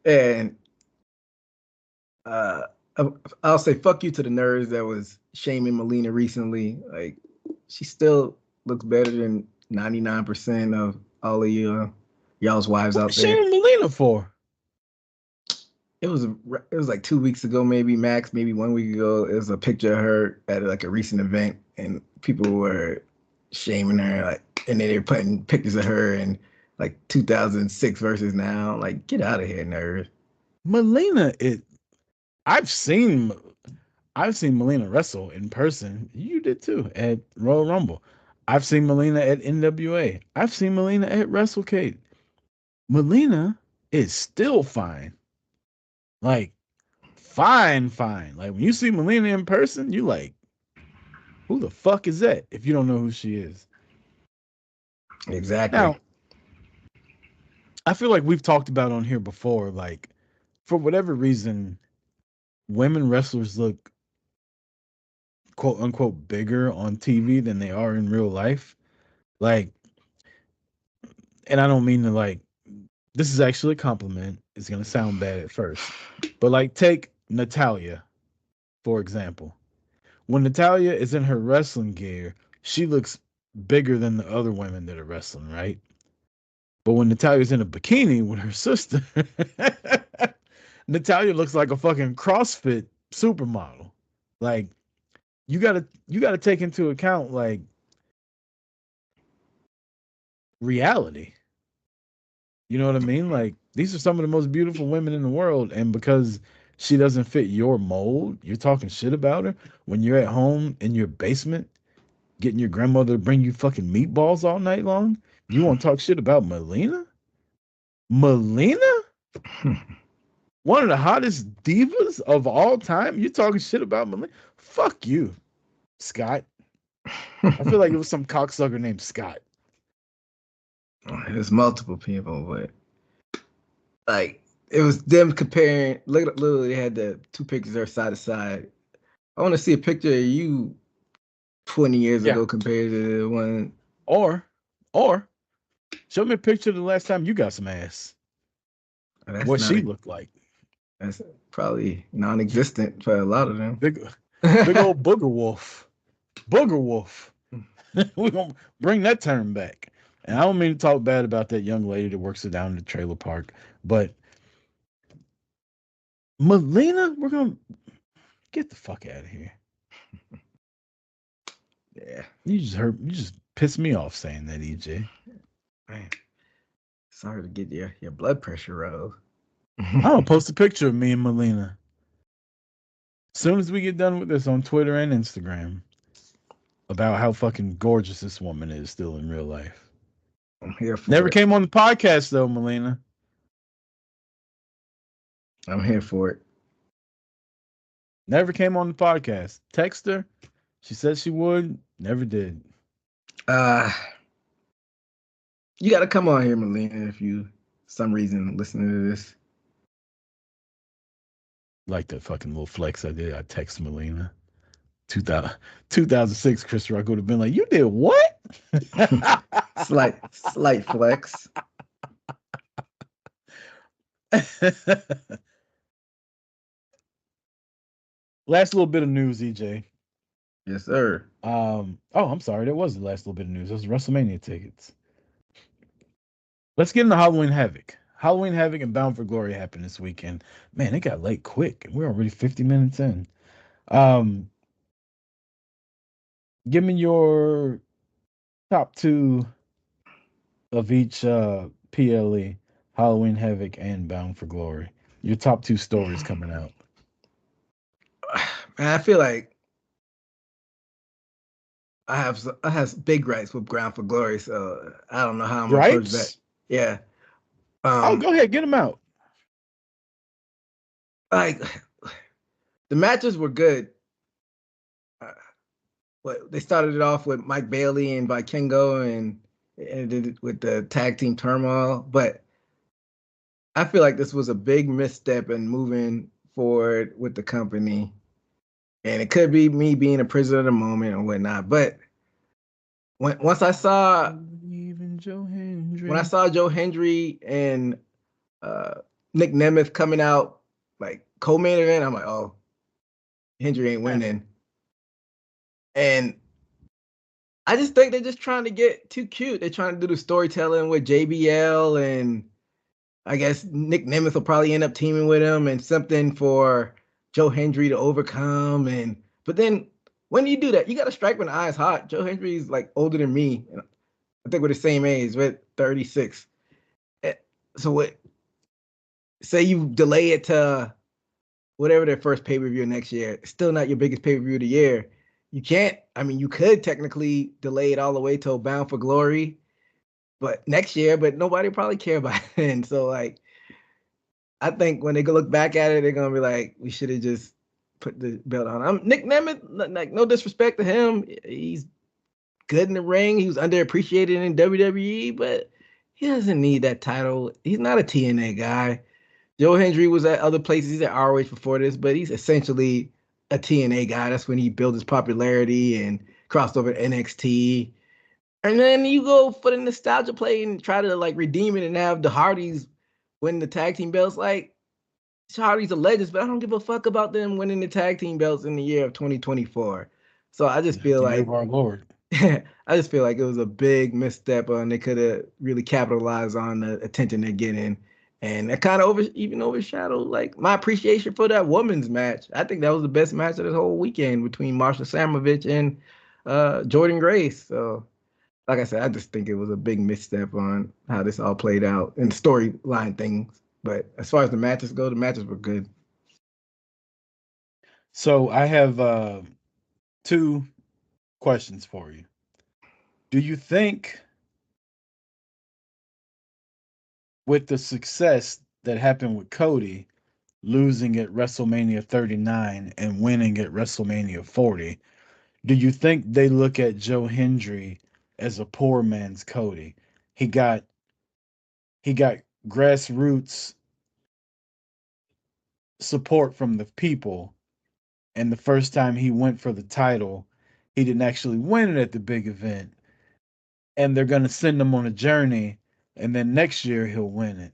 And uh, I'll say fuck you to the nerds that was shaming Melina recently. Like, she still looks better than 99% of all of you, y'all's wives What are you out there. shaming Melina for? It was like 2 weeks ago, maybe max, maybe 1 week ago. It was a picture of her at like a recent event, and people were shaming her, like, and then they're putting pictures of her in like 2006 versus now. Like, get out of here, nerd. Melina, I've seen I've seen Melina wrestle in person. You did too at Royal Rumble. I've seen Melina at NWA. I've seen Melina at WrestleCade. Melina is still fine. Like, fine, fine. Like, when you see Melina in person, you like, who the fuck is that? If you don't know who she is. Exactly. Now, I feel like we've talked about on here before, like, for whatever reason, women wrestlers look quote unquote bigger on TV than they are in real life. Like, and I don't mean to like, this is actually a compliment. It's gonna sound bad at first. But like, take Natalia, for example. When Natalia is in her wrestling gear, she looks bigger than the other women that are wrestling, right? But when Natalia's in a bikini with her sister, Natalia looks like a fucking CrossFit supermodel. Like, you gotta take into account like reality. You know what I mean? Like, these are some of the most beautiful women in the world, and because she doesn't fit your mold, you're talking shit about her when you're at home in your basement getting your grandmother to bring you fucking meatballs all night long. You want to talk shit about Melina? Melina? One of the hottest divas of all time? You talking shit about Melina? Fuck you, Scott. I feel like it was some cocksucker named Scott. There's multiple people, but like it was them comparing. Literally, they had the two pictures there side to side. I want to see a picture of you 20 years Yeah. ago compared to the one. Or show me a picture of the last time you got some ass. That's What not she a. looked like. That's probably non-existent for a lot of them. Big old booger wolf. Booger wolf. We're gonna bring that term back. And I don't mean to talk bad about that young lady that works down in the trailer park, but Melina, we're gonna get the fuck out of here. Yeah, You just pissed me off saying that, EJ. man. Sorry to get your blood pressure rose. I'm gonna post a picture of me and Melina. As soon as we get done with this on Twitter and Instagram about how fucking gorgeous this woman is still in real life. I'm here for Never it. came on the podcast though, Melina. I'm here for it. Never came on the podcast. Text her. She said she would. Never did. Uh you got to come on here, Melina, if you some reason listening to this. Like that fucking little flex I did. I text Melina. 2006, Chris Rock would have been like, "You did what?" Slight flex. Last little bit of news, EJ. Yes, sir. Oh, I'm sorry. That was the last little bit of news. Those WrestleMania tickets. Let's get into Halloween Havoc. Halloween Havoc and Bound for Glory happened this weekend. Man, it got late quick. We're already 50 minutes in. Um, Give me your top two of each PLE, Halloween Havoc and Bound for Glory. Your top two stories coming out. Man, I feel like I have big gripes with Ground for Glory, so I don't know how I'm gonna approach that. Gripes? Yeah. Oh, go ahead, get them out. Like the matches were good. Uh, but they started it off with Mike Bailey and Vikingo and ended it with the tag team turmoil. But I feel like this was a big misstep in moving forward with the company. And it could be me being a prisoner of the moment or whatnot. But once I saw Even Joe Hendry. when I saw Joe Hendry and uh, Nick Nemeth coming out like co-main event, I'm like, oh, Hendry ain't winning. And I just think they're just trying to get too cute. They're trying to do the storytelling with JBL, and I guess Nick Nemeth will probably end up teaming with him and something for Joe Hendry to overcome. And but then when you do that, you got to strike when the eye's hot. Joe Hendry's like older than me. And I think we're the same age. We're 36. So what? Say you delay it to whatever their first pay per view next year. It's still not your biggest pay per view of the year. You can't. I mean, you could technically delay it all the way till Bound for Glory, but next year. But nobody probably care about it. And so, like, I think when they go look back at it, they're gonna be like, we should have just put the belt on. I'm Nick Nemeth. Like, no disrespect to him, he's good in the ring. He was underappreciated in WWE, but he doesn't need that title. He's not a TNA guy. Joe Hendry was at other places. He's at ROH before this, but he's essentially a TNA guy. That's when he built his popularity and crossed over to NXT. And then you go for the nostalgia play and try to like redeem it and have the Hardys win the tag team belts. Like, Hardys are legends, but I don't give a fuck about them winning the tag team belts in the year of 2024. So I just feel The year like of our Lord. I just feel like it was a big misstep, and they could have really capitalized on the attention they're getting, and that kind of overshadowed like my appreciation for that women's match. I think that was the best match of this whole weekend between Marsha Samovich and Jordan Grace. So, like I said, I just think it was a big misstep on how this all played out and storyline things. But as far as the matches go, the matches were good. So I have two questions for you. Do you think with the success that happened with Cody losing at WrestleMania 39 and winning at WrestleMania 40, do you think they look at Joe Hendry as a poor man's Cody? He got grassroots support from the people, and the first time he went for the title, he didn't actually win it at the big event, and they're going to send him on a journey, and then next year he'll win it.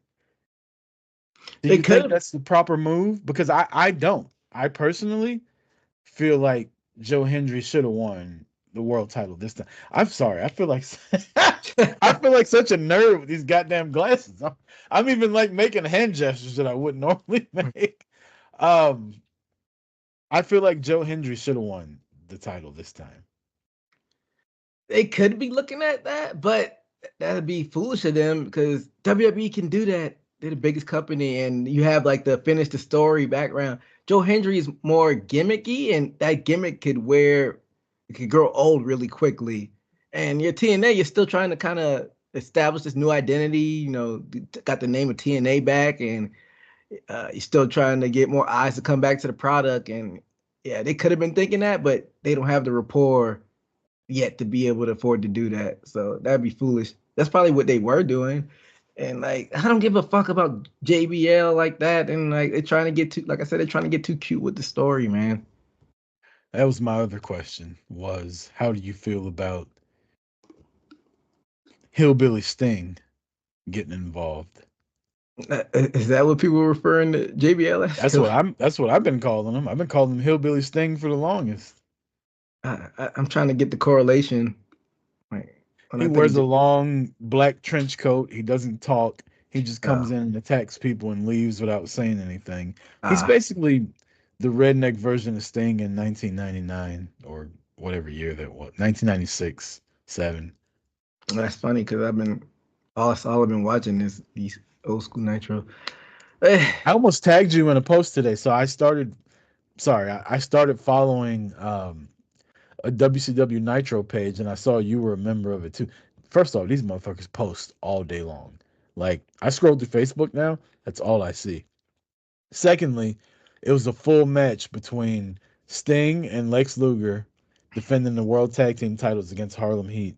Do They you could think have. that's the proper move? Because I don't. I personally feel like Joe Hendry should have won the world title this time. I'm sorry. I feel like I feel like such a nerd with these goddamn glasses. I'm even like making hand gestures that I wouldn't normally make. Um, I feel like Joe Hendry should have won the title this time. They could be looking at that, but that'd be foolish of them because WWE can do that. They're the biggest company, and you have like the finish the story background. Joe Hendry is more gimmicky, and that gimmick it could grow old really quickly. And your TNA, you're still trying to kind of establish this new identity. Got the name of TNA back, and you're still trying to get more eyes to come back to the product. And yeah, they could have been thinking that, but they don't have the rapport yet to be able to afford to do that. So that'd be foolish. That's probably what they were doing. And like, I don't give a fuck about JBL like that. And like, they're trying to get too, like I said, they're trying to get too cute with the story, man. That was my other question was how do you feel about Hillbilly Sting getting involved? Is that what people were referring to JBL as? That's what I've been calling him. I've been calling him Hillbilly Sting for the longest. I'm trying to get the correlation. Right. when He I think wears a of long black trench coat. He doesn't talk. He just uh, comes in and attacks people and leaves without saying anything. He's uh, basically the redneck version of Sting in 1999 or whatever year that was. 1996, 7. that's funny because all I've been watching is these old school Nitro. Eh, I almost tagged you in a post today, so I started following a WCW Nitro page, and I saw you were a member of it too. First off, these motherfuckers post all day long. Like, I scroll through Facebook now, that's all I see. Secondly, it was a full match between Sting and Lex Luger defending the World Tag Team titles against Harlem Heat.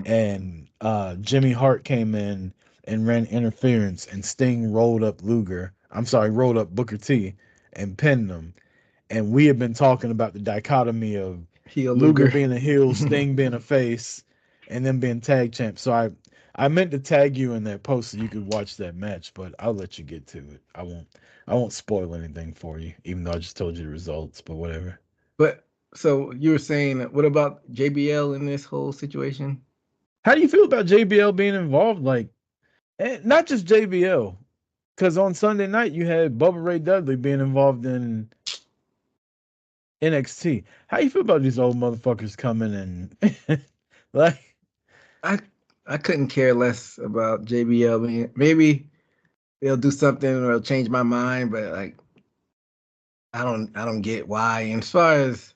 And Jimmy Hart came in and ran interference, and Sting rolled up rolled up Booker T and pinned him. And we have been talking about the dichotomy of heel Luger Luger. being a heel, Sting being a face, and then being tag champ. So I meant to tag you in that post so you could watch that match, but I'll let you get to it. I won't spoil anything for you, even though I just told you the results, but whatever. But so you were saying, what about JBL in this whole situation? How do you feel about JBL being involved? Like, not just JBL, because on Sunday night you had Bubba Ray Dudley being involved in NXT. How you feel about these old motherfuckers coming and like? I I couldn't care less about JBL. Maybe they'll do something or it'll change my mind, but like I don't get why. And as far as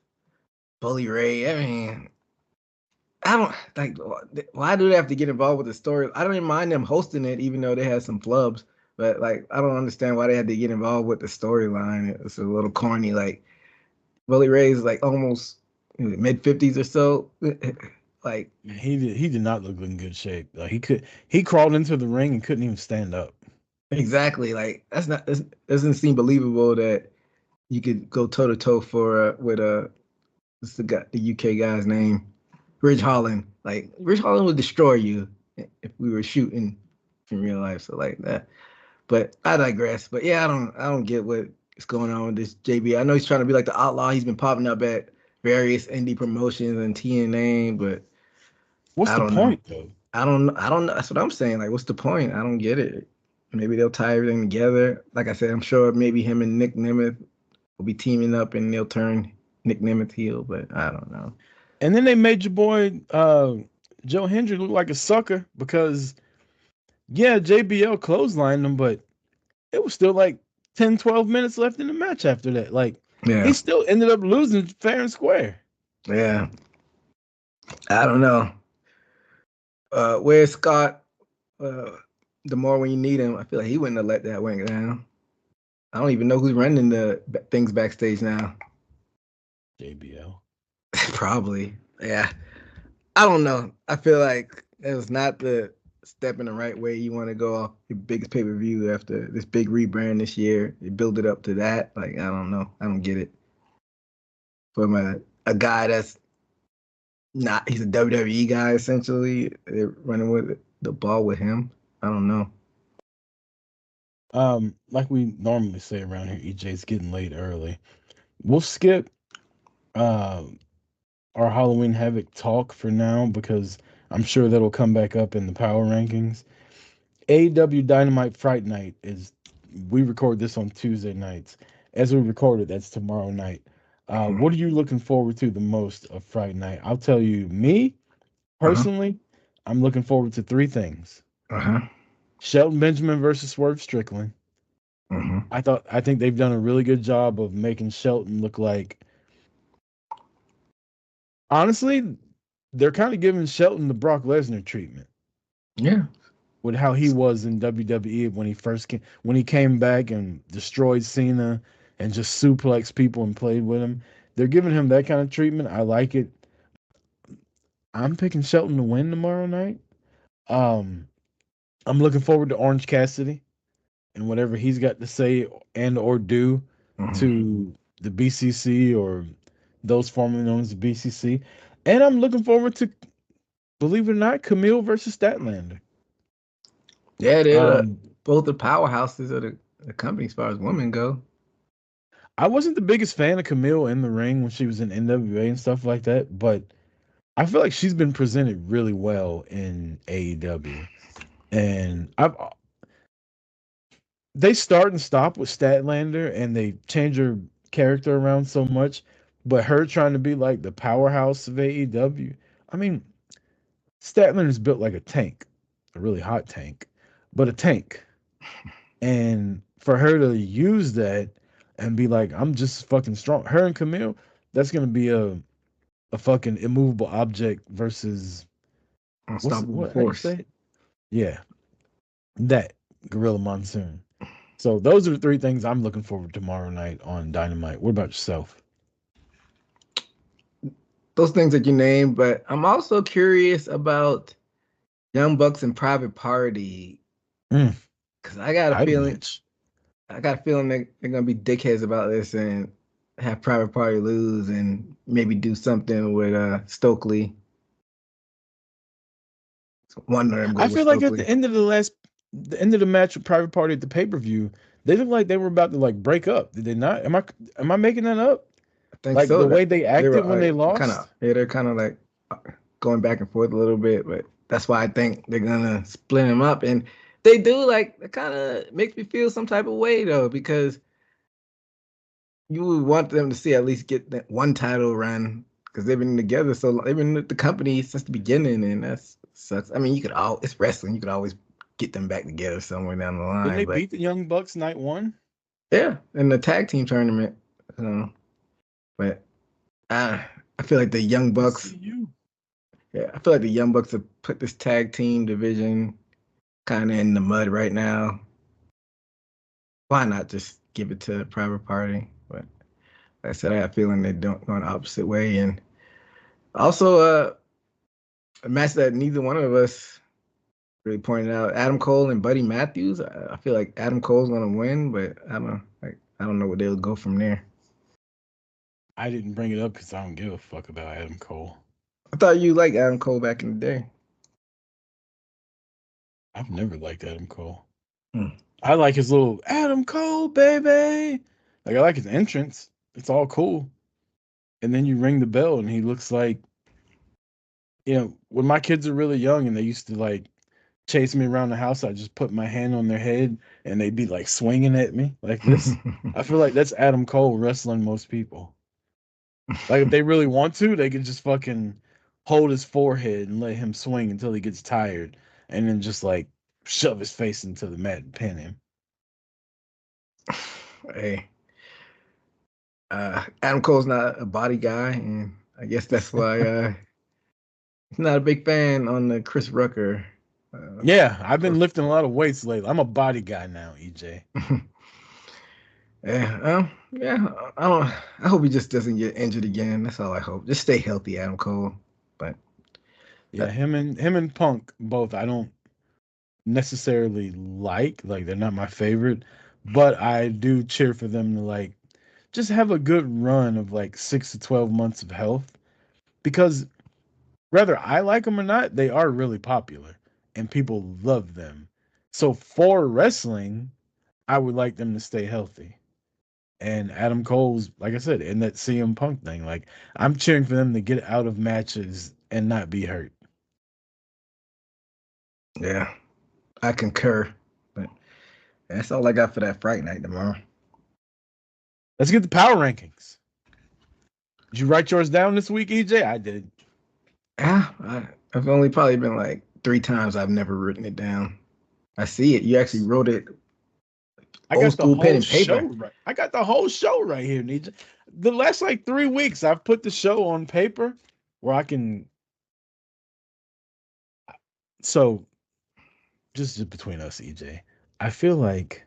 Bully Ray, I mean, I don't like why do they have to get involved with the story? I don't even mind them hosting it, even though they had some flubs. But like, I don't understand why they had to get involved with the storyline. It's a little corny. Like Bully Ray's like almost mid 50s or so. Like He did not look in good shape. Like, he crawled into the ring and couldn't even stand up. exactly. Like that's not it doesn't seem believable that you could go toe to toe for with what's the UK guy's name, Ridge Holland. Like Ridge Holland would destroy you if we were shooting in real life. So like that. But I digress. But yeah, I don't get what is going on with this JB. I know he's trying to be like the outlaw. He's been popping up at various indie promotions and TNA, but What's I the don't know. point though? I don't know. That's what I'm saying. Like, what's the point? I don't get it. Maybe they'll tie everything together. Like I said, I'm sure maybe him and Nick Nemeth will be teaming up and they'll turn Nick Nemeth heel, but I don't know. And then they made your boy Joe Hendry look like a sucker because yeah, JBL clotheslined him, but it was still like 10, 12 minutes left in the match after that. Like, he Yeah, still ended up losing fair and square. yeah. I don't know. Where's Scott? Uh, the more when you need him, I feel like he wouldn't have let that went down. I don't even know who's running the things backstage now. JBL. Probably. Yeah. I don't know. I feel like it was not the step in the right way you want to go off your biggest pay per view after this big rebrand this year. You build it up to that. Like, I don't know. I don't get it. From a guy that's not, he's a WWE guy essentially. They're running with the ball with him. I don't know. Like we normally say around here, EJ's getting late early. We'll skip uh our Halloween Havoc talk for now because I'm sure that'll come back up in the power rankings. AEW Dynamite Fright Night is, we record this on Tuesday nights. As we record it, that's tomorrow night. What are you looking forward to the most of Fright Night? I'll tell you, me Uh-huh. personally, I'm looking forward to three things. Uh-huh. Shelton Benjamin versus Swerve Strickland. Uh-huh. I think they've done a really good job of making Shelton look like, honestly, they're kind of giving Shelton the Brock Lesnar treatment Yeah. with how he was in WWE when he came back and destroyed Cena and just suplexed people and played with him. They're giving him that kind of treatment. I like it. I'm picking Shelton to win tomorrow night. Um, I'm looking forward to Orange Cassidy and whatever he's got to say and or do Uh-huh. to the BCC or those formerly known as the BCC. And I'm looking forward to, believe it or not, Camille versus Statlander. Yeah, they're Um, both the powerhouses of the company as far as women go. I wasn't the biggest fan of Camille in the ring when she was in NWA and stuff like that, but I feel like she's been presented really well in AEW, and they start and stop with Statlander, and they change her character around so much, but her trying to be like the powerhouse of AEW. I mean, Statlander is built like a tank, a really hot tank, but a tank. And for her to use that and be like, I'm just fucking strong. Her and Camille, that's gonna be a fucking immovable object versus Unstoppable what how you force. say it? Yeah, that Gorilla Monsoon. So those are the three things I'm looking forward to tomorrow night on Dynamite. What about yourself? Those things that you named, but I'm also curious about Young Bucks and Private Party Mm, because title match. I got a feeling they're gonna be dickheads about this and have Private Party lose and maybe do something with Stokely. So one of them go I with feel like at Stokely. the end of the end of the match with Private Party at the pay per view, they looked like they were about to like break up. Did they not? Am I making that up? I think Like so. the That way they they were acted when they kind of lost. yeah, they're kind of like uh, going back and forth a little bit, but that's why I think they're gonna split them up. And they do like it kind of makes me feel some type of way though because you would want them to see at least get that one title run because they've been together so long. They've been with the company since the beginning, and that's sucks. I mean, you could all it's wrestling. You could always get them back together somewhere down the Didn't line. they But beat the Young Bucks night one? yeah, in the tag team tournament. But I feel like the Young I Bucks. see you. Yeah, I feel like the Young Bucks have put this tag team division kind of in the mud right now. Why not just give it to Private Party? But like I said, I have a feeling they're going the opposite way. And also, a match that neither one of us really pointed out: Adam Cole and Buddy Matthews. I feel like Adam Cole's going to win, but I don't know where they'll go from there. I didn't bring it up because I don't give a fuck about Adam Cole. I thought you liked Adam Cole back in the day. I've never liked Adam Cole. Hmm. I like his little Adam Cole, baby. Like I like his entrance. It's all cool. And then you ring the bell and he looks like, when my kids are really young and they used to like chase me around the house, I just put my hand on their head and they'd be like swinging at me like this. I feel like that's Adam Cole wrestling most people. Like if they really want to, they could just fucking hold his forehead and let him swing until he gets tired and then just like shove his face into the mat and pin him. Hey, Adam Cole's not a body guy, and I guess that's why he's not a big fan on the Chris Rucker. Yeah, I've been lifting a lot of weights lately. I'm a body guy now, EJ. Yeah, yeah. I don't. I hope he just doesn't get injured again. That's all I hope. Just stay healthy, Adam Cole. But Yeah, him and Punk both I don't necessarily like they're not my favorite, but I do cheer for them to like just have a good run of like 6 to 12 months of health because whether I like them or not, they are really popular and people love them. So for wrestling, I would like them to stay healthy. And Adam Cole's, like I said, in that CM Punk thing, like I'm cheering for them to get out of matches and not be hurt. yeah, I concur. But that's all I got for that Fright Night tomorrow. Let's get the power rankings. Did you write yours down this week, EJ? I did. Yeah, I've only probably been like 3 times. I've never written it down. I see it. You actually wrote it I old got the school pen whole and show paper. right. I got the whole show right here, EJ. The last like 3 weeks, I've put the show on paper where I can. So, just between us, EJ, I feel like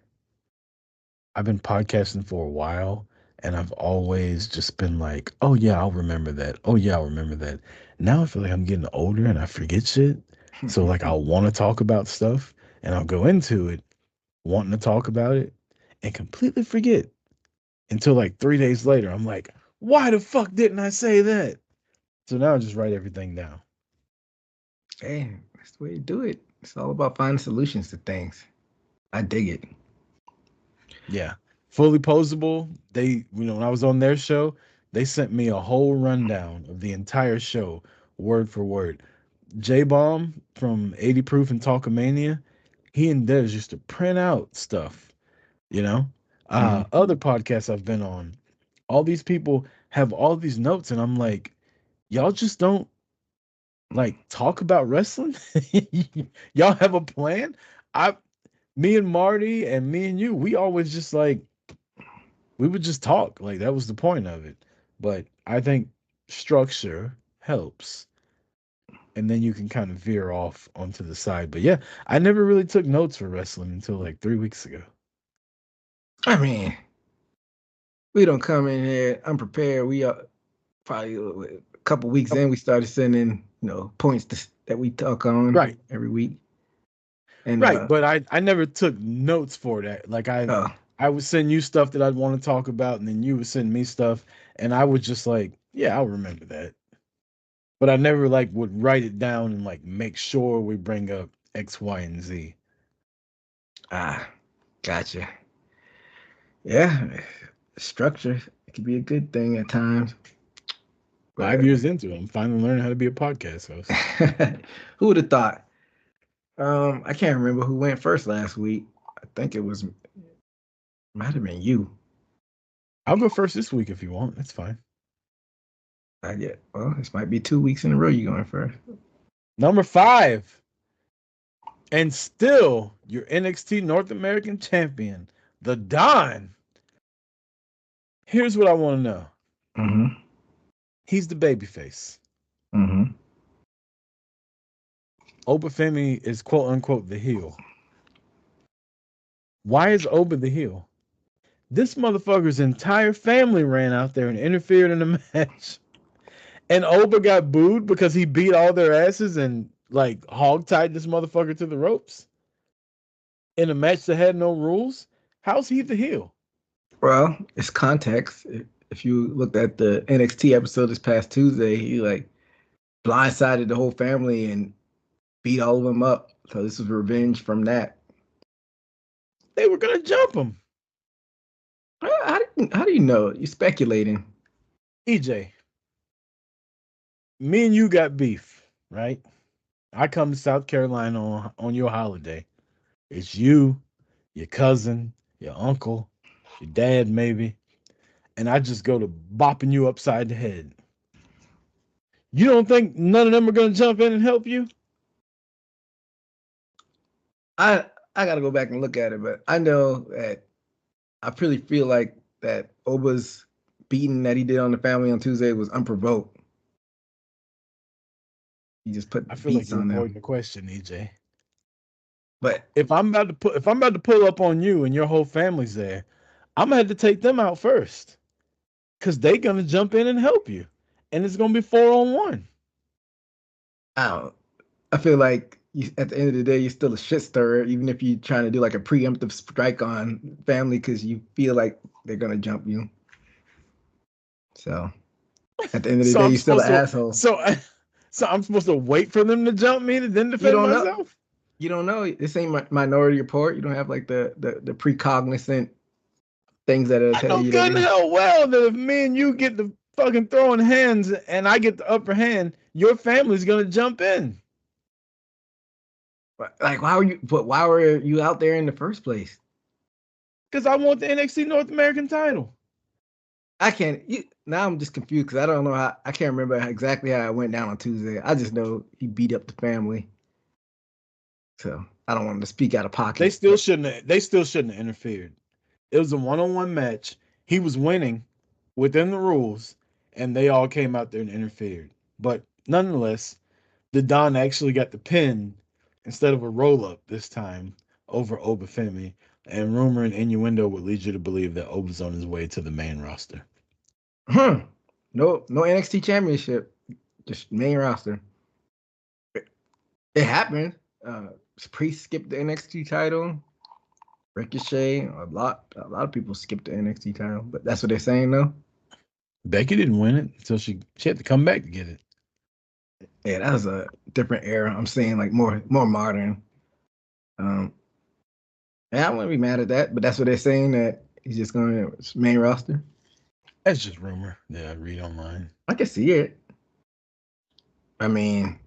I've been podcasting for a while and I've always just been like, oh yeah, I'll remember that. Oh yeah, I'll remember that. Now I feel like I'm getting older and I forget shit. So like I'll want to talk about stuff and I'll go into it wanting to talk about it and completely forget until like 3 days later. I'm like, why the fuck didn't I say that? So now I just write everything down. Hey, that's the way you do it. It's all about finding solutions to things. I dig it. Yeah. Fully posable. When I was on their show, they sent me a whole rundown of the entire show word for word. J Bomb from 80 Proof and Talkomania, he and Dez used to print out stuff, you know? Other podcasts I've been on, all these people have all these notes, and I'm like, y'all just don't like talk about wrestling? Y'all have a plan? I Me and Marty and me and you, we always just like we would just talk. Like that was the point of it. But I think structure helps. And then you can kind of veer off onto the side. But yeah, I never really took notes for wrestling until like 3 weeks ago. I mean, we don't come in here unprepared. We are probably a couple weeks in. We started sending, points that we talk on every week. And right, but I never took notes for that. Like I would send you stuff that I'd want to talk about, and then you would send me stuff, and I would just like, yeah, I'll remember that. But I never like would write it down and like make sure we bring up X, Y, and Z. Gotcha. Yeah, structure it can be a good thing at times. 5 years into it, I'm finally learning how to be a podcast host. Who would have thought? I can't remember who went first last week. I think it might have been you. I'll go first this week if you want. That's fine. Well, this might be 2 weeks in a row you're going first. Number 5. And still your NXT North American champion, the Don. Here's what I want to know. Mm-hmm. He's the babyface. Mm-hmm. Obafemi is quote unquote the heel. Why is Oba the heel? This motherfucker's entire family ran out there and interfered in the match. And Oba got booed because he beat all their asses and like hog-tied this motherfucker to the ropes in a match that had no rules. How's he the heel? Well, it's context. If you looked at the NXT episode this past Tuesday, he like blindsided the whole family and beat all of them up. So this was revenge from that. They were gonna jump him. How do you know? You're speculating. EJ, me and you got beef, right? I come to South Carolina on your holiday. It's you, your cousin, your uncle, your dad maybe, and I just go to bopping you upside the head. You don't think none of them are gonna jump in and help you? I gotta go back and look at it, but I know that I really feel like that Oba's beating that he did on the family on Tuesday was unprovoked. He just put I feel like beats you're on them. avoiding the question, EJ. But if I'm about to pull up on you and your whole family's there, I'm gonna have to take them out first, cause they gonna jump in and help you, and it's gonna be 4-on-1. I feel like at the end of the day, you're still a shit stirrer, even if you're trying to do like a preemptive strike on family because you feel like they're gonna jump you. So at the end of the day, you're still an asshole. So I'm supposed to wait for them to jump me to then defend myself? You don't know. This ain't Minority Report. You don't have like the precognizant things that I know good and hell well that if me and you get the fucking throwing hands and I get the upper hand, your family's gonna jump in. Like, why were you out there in the first place? Because I want the NXT North American title. Now I'm just confused because I don't know I can't remember exactly how it went down on Tuesday. I just know he beat up the family. So I don't want him to speak out of pocket. They still shouldn't have interfered. It was a 1-on-1 match. He was winning within the rules, and they all came out there and interfered. But nonetheless, the Don actually got the pin instead of a roll-up this time over Obafemi. And rumor and innuendo would lead you to believe that Oba's on his way to the main roster. No NXT championship, just main roster. It happened. Priest skipped the NXT title. Ricochet, a lot of people skipped the NXT title, but that's what they're saying though. Becky didn't win it until she had to come back to get it. Yeah, that was a different era. I'm saying like more modern. Yeah, I wouldn't be mad at that, but that's what they're saying, that he's just going to main roster. That's just rumor that I read online. I can see it. I mean,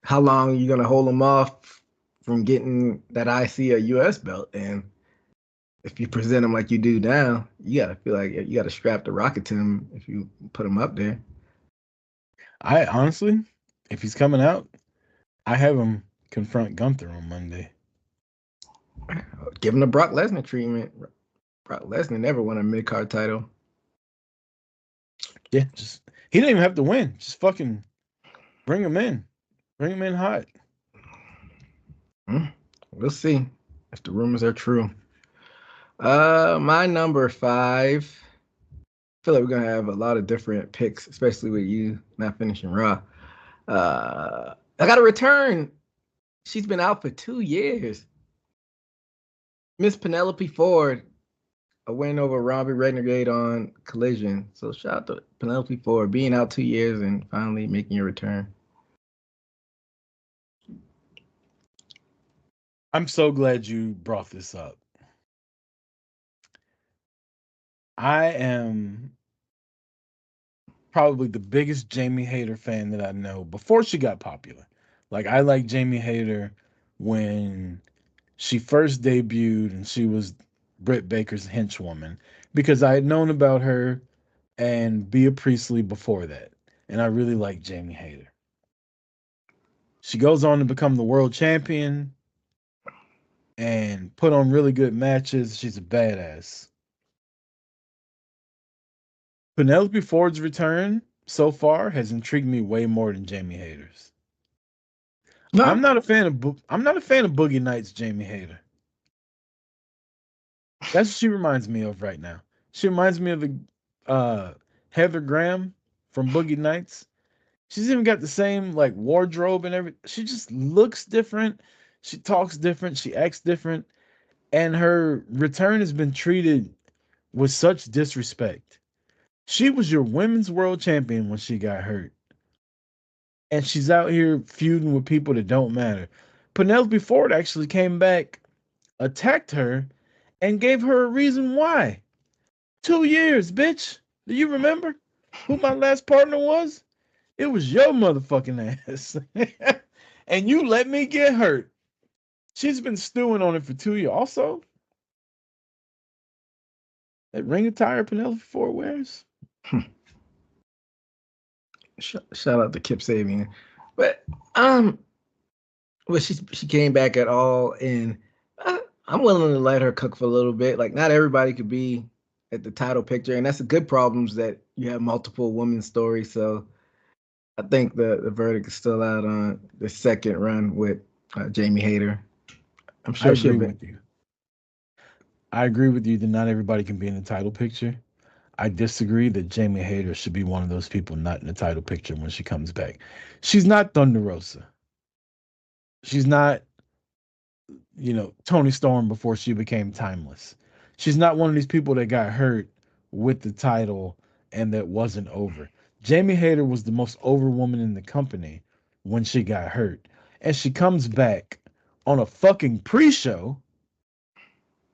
how long are you gonna hold them off from getting that IC or US belt? And if you present them like you do now, you gotta feel like you gotta strap the rocket to him if you put him up there. I honestly, if he's coming out, I have him confront Gunther on Monday. Give him the Brock Lesnar treatment. Brock Lesnar never won a mid card title. Yeah, just he didn't even have to win. Just fucking bring him in. Bring him in hot. We'll see if the rumors are true. My number 5. I feel like we're gonna have a lot of different picks, especially with you not finishing Raw. I got a return. She's been out for 2 years. Miss Penelope Ford, a win over Robbie Renegade on Collision. So shout out to Penelope Ford being out 2 years and finally making a return. I'm so glad you brought this up. I am probably the biggest Jamie Hayter fan that I know before she got popular. Like I like Jamie Hayter when she first debuted and she was Britt Baker's henchwoman because I had known about her and Bea Priestley before that. And I really like Jamie Hayter. She goes on to become the world champion and put on really good matches. She's a badass. Penelope Ford's return so far has intrigued me way more than Jamie Hayter's. I'm No, not a fan of Boogie Nights Jamie Hayter. That's what she reminds me of right now. She reminds me of the Heather Graham from Boogie Nights. She's even got the same like wardrobe and everything. She just looks different. She talks different. She acts different. And her return has been treated with such disrespect. She was your women's world champion when she got hurt. And she's out here feuding with people that don't matter. Penelope Ford actually came back, attacked her, and gave her a reason why. 2 years, bitch. Do you remember who my last partner was? It was your motherfucking ass. And you let me get hurt. She's been stewing on it for 2 years. Also, that ring attire Penelope Ford wears. shout out to Kip Sabian. But well, she came back at all, and I'm willing to let her cook for a little bit. Like, not everybody could be at the title picture, and that's a good problem is that you have multiple women's stories. So I think the verdict is still out on the second run with Jamie Hayter. I'm I sure she'll agree be. with you. I agree with you that not everybody can be in the title picture. I disagree that Jamie Hayter should be one of those people not in the title picture when she comes back. She's not Thunder Rosa. She's not, Tony Storm before she became timeless. She's not one of these people that got hurt with the title and that wasn't over. Jamie Hayter was the most over woman in the company when she got hurt. And she comes back on a fucking pre-show,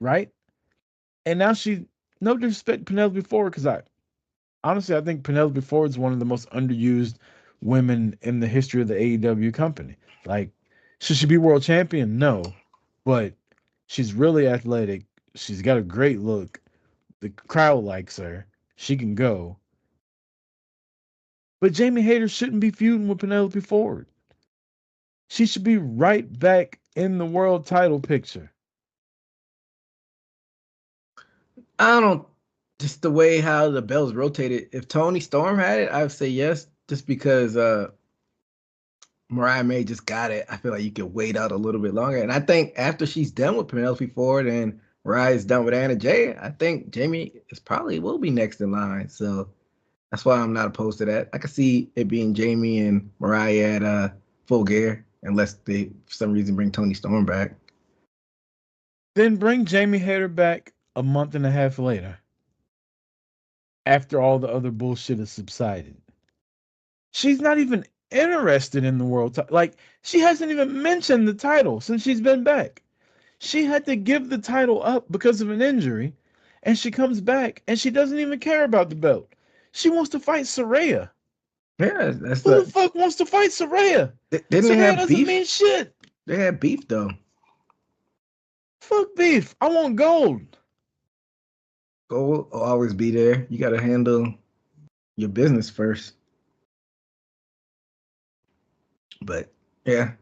right? And now no disrespect to Penelope Ford, because I think Penelope Ford is one of the most underused women in the history of the AEW company. Like, should she be world champion? No, but she's really athletic. She's got a great look. The crowd likes her. She can go. But Jamie Hayter shouldn't be feuding with Penelope Ford. She should be right back in the world title picture. I don't just the way how the bells rotated. If Tony Storm had it, I would say yes, just because Mariah May just got it. I feel like you could wait out a little bit longer. And I think after she's done with Penelope Ford and Mariah's done with Anna Jay, I think Jamie is probably will be next in line. So that's why I'm not opposed to that. I could see it being Jamie and Mariah at Full Gear, unless they for some reason bring Tony Storm back. Then bring Jamie Hayter back a month and a half later, after all the other bullshit has subsided. She's not even interested in the world title. Like, she hasn't even mentioned the title since she's been back. She had to give the title up because of an injury, and she comes back and she doesn't even care about the belt. She wants to fight Saraya. Yeah, that's Who the the. fuck wants to fight Soraya? Didn't they Soraya have doesn't beef? mean shit. They had beef though. Fuck beef. I want gold. Gold will always be there. You got to handle your business first. But yeah,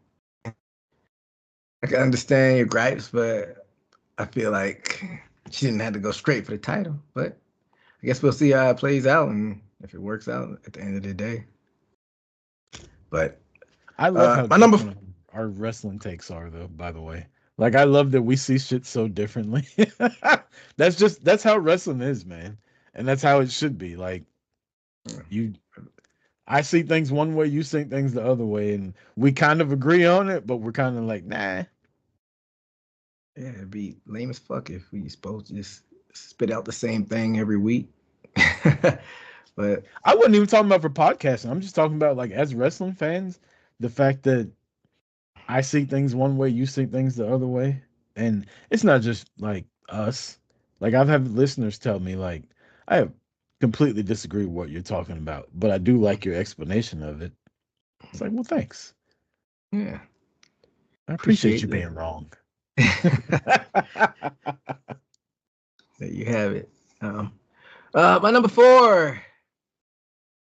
I can understand your gripes, but I feel like she didn't have to go straight for the title. But I guess we'll see how it plays out and if it works out at the end of the day. But I love how my number. different our wrestling takes are, though. By the way, like I love that we see shit so differently. That's how wrestling is, man, and that's how it should be. Like you, I see things one way, you see things the other way, and we kind of agree on it, but we're kind of like, nah. Yeah, it'd be lame as fuck if we supposed to just spit out the same thing every week. But I wasn't even talking about for podcasting. I'm just talking about like as wrestling fans, the fact that I see things one way, you see things the other way. And it's not just like us. Like I've had listeners tell me like I completely disagree with what you're talking about, but I do like your explanation of it. It's like, well, thanks. yeah, I appreciate appreciate you that. being wrong. There you have it. My number 4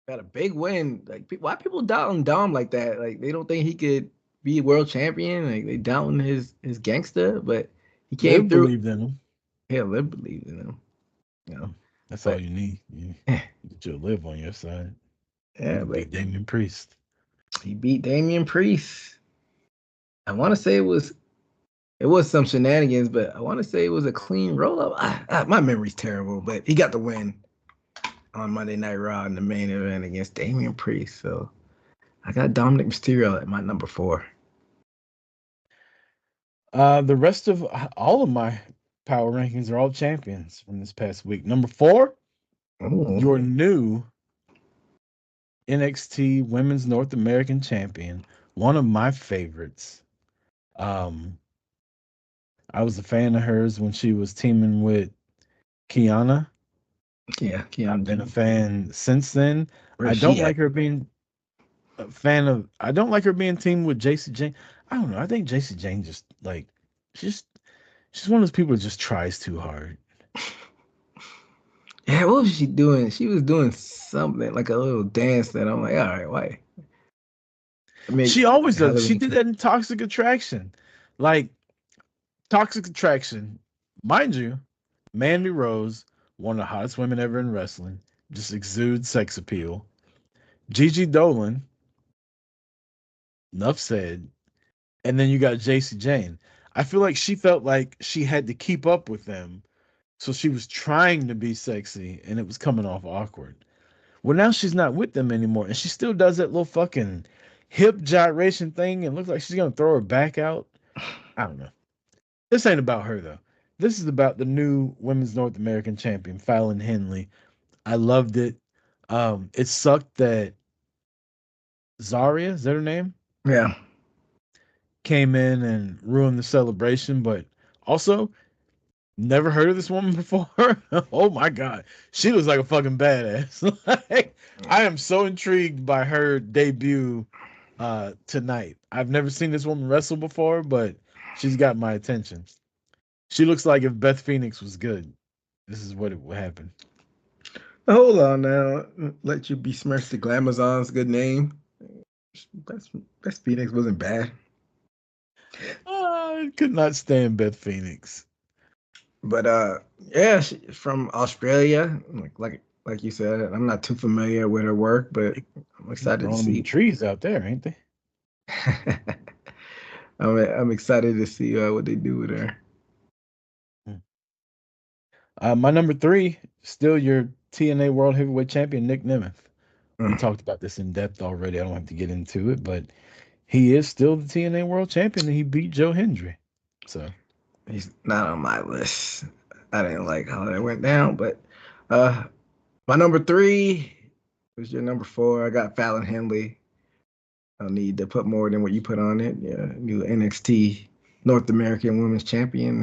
got a big win. Like, why people doubting Dom like that? Like, they don't think he could be world champion. Like, they doubting his gangster, but he came Liv through. believed in him. Yeah, Liv believed in him. You know, That's all but you need. You yeah, get your Liv on your side. You can but beat Damian Priest. he beat Damian Priest. I want to say it was some shenanigans, but I want to say it was a clean roll up. My memory's terrible, but he got the win on Monday Night Raw in the main event against Damian Priest. So I got Dominic Mysterio at my number 4. The rest of all of my power rankings are all champions from this past week. Number 4, Ooh, your new NXT Women's North American Champion, one of my favorites. Um, I was a fan of hers when she was teaming with Kiana. yeah, I've Keanu. been a fan since then. I Where's don't she like at? her being a fan of. I don't like her being teamed with JC Jane. I don't know. I think JC Jane just like she's she's one of those people that just tries too hard. Yeah, what was she doing? She was doing something like a little dance that I'm like, all right, why? I mean, She always how does. do She we? did that in Toxic Attraction. Like Toxic Attraction, mind you, Mandy Rose, one of the hottest women ever in wrestling, just exudes sex appeal. Gigi Dolan, enough said. And then you got JC Jane. I feel like she felt like she had to keep up with them. So she was trying to be sexy and it was coming off awkward. Well, now she's not with them anymore. And she still does that little fucking hip gyration thing and looks like she's going to throw her back out. I don't know. This ain't about her, though. This is about the new Women's North American champion, Fallon Henley. I loved it. It sucked that Zaria, is that her name? Yeah, Came in and ruined the celebration, but also never heard of this woman before. Oh my god. She looks like a fucking badass. Like, I am so intrigued by her debut tonight. I've never seen this woman wrestle before, but she's got my attention. She looks like if Beth Phoenix was good. This is what it would happen. hold on now. Let you besmirch the Glamazon's good name. That's that's Phoenix wasn't bad, I could not stand Beth Phoenix. but yeah, she's from Australia. Like you said, I'm not too familiar with her work, but I'm They're excited to growing them in see. trees out there, ain't they? I'm excited to see what they do with her. Hmm. My number 3, still your TNA World Heavyweight Champion, Nick Nemeth. We Mm. talked about this in depth already. I don't have to get into it, but he is still the TNA World Champion, and he beat Joe Hendry. So He's not on my list. I didn't like how that went down, but uh, my number 3 was your number 4. I got Fallon Henley. I'll need to put more than what you put on it. Yeah, new NXT North American Women's Champion,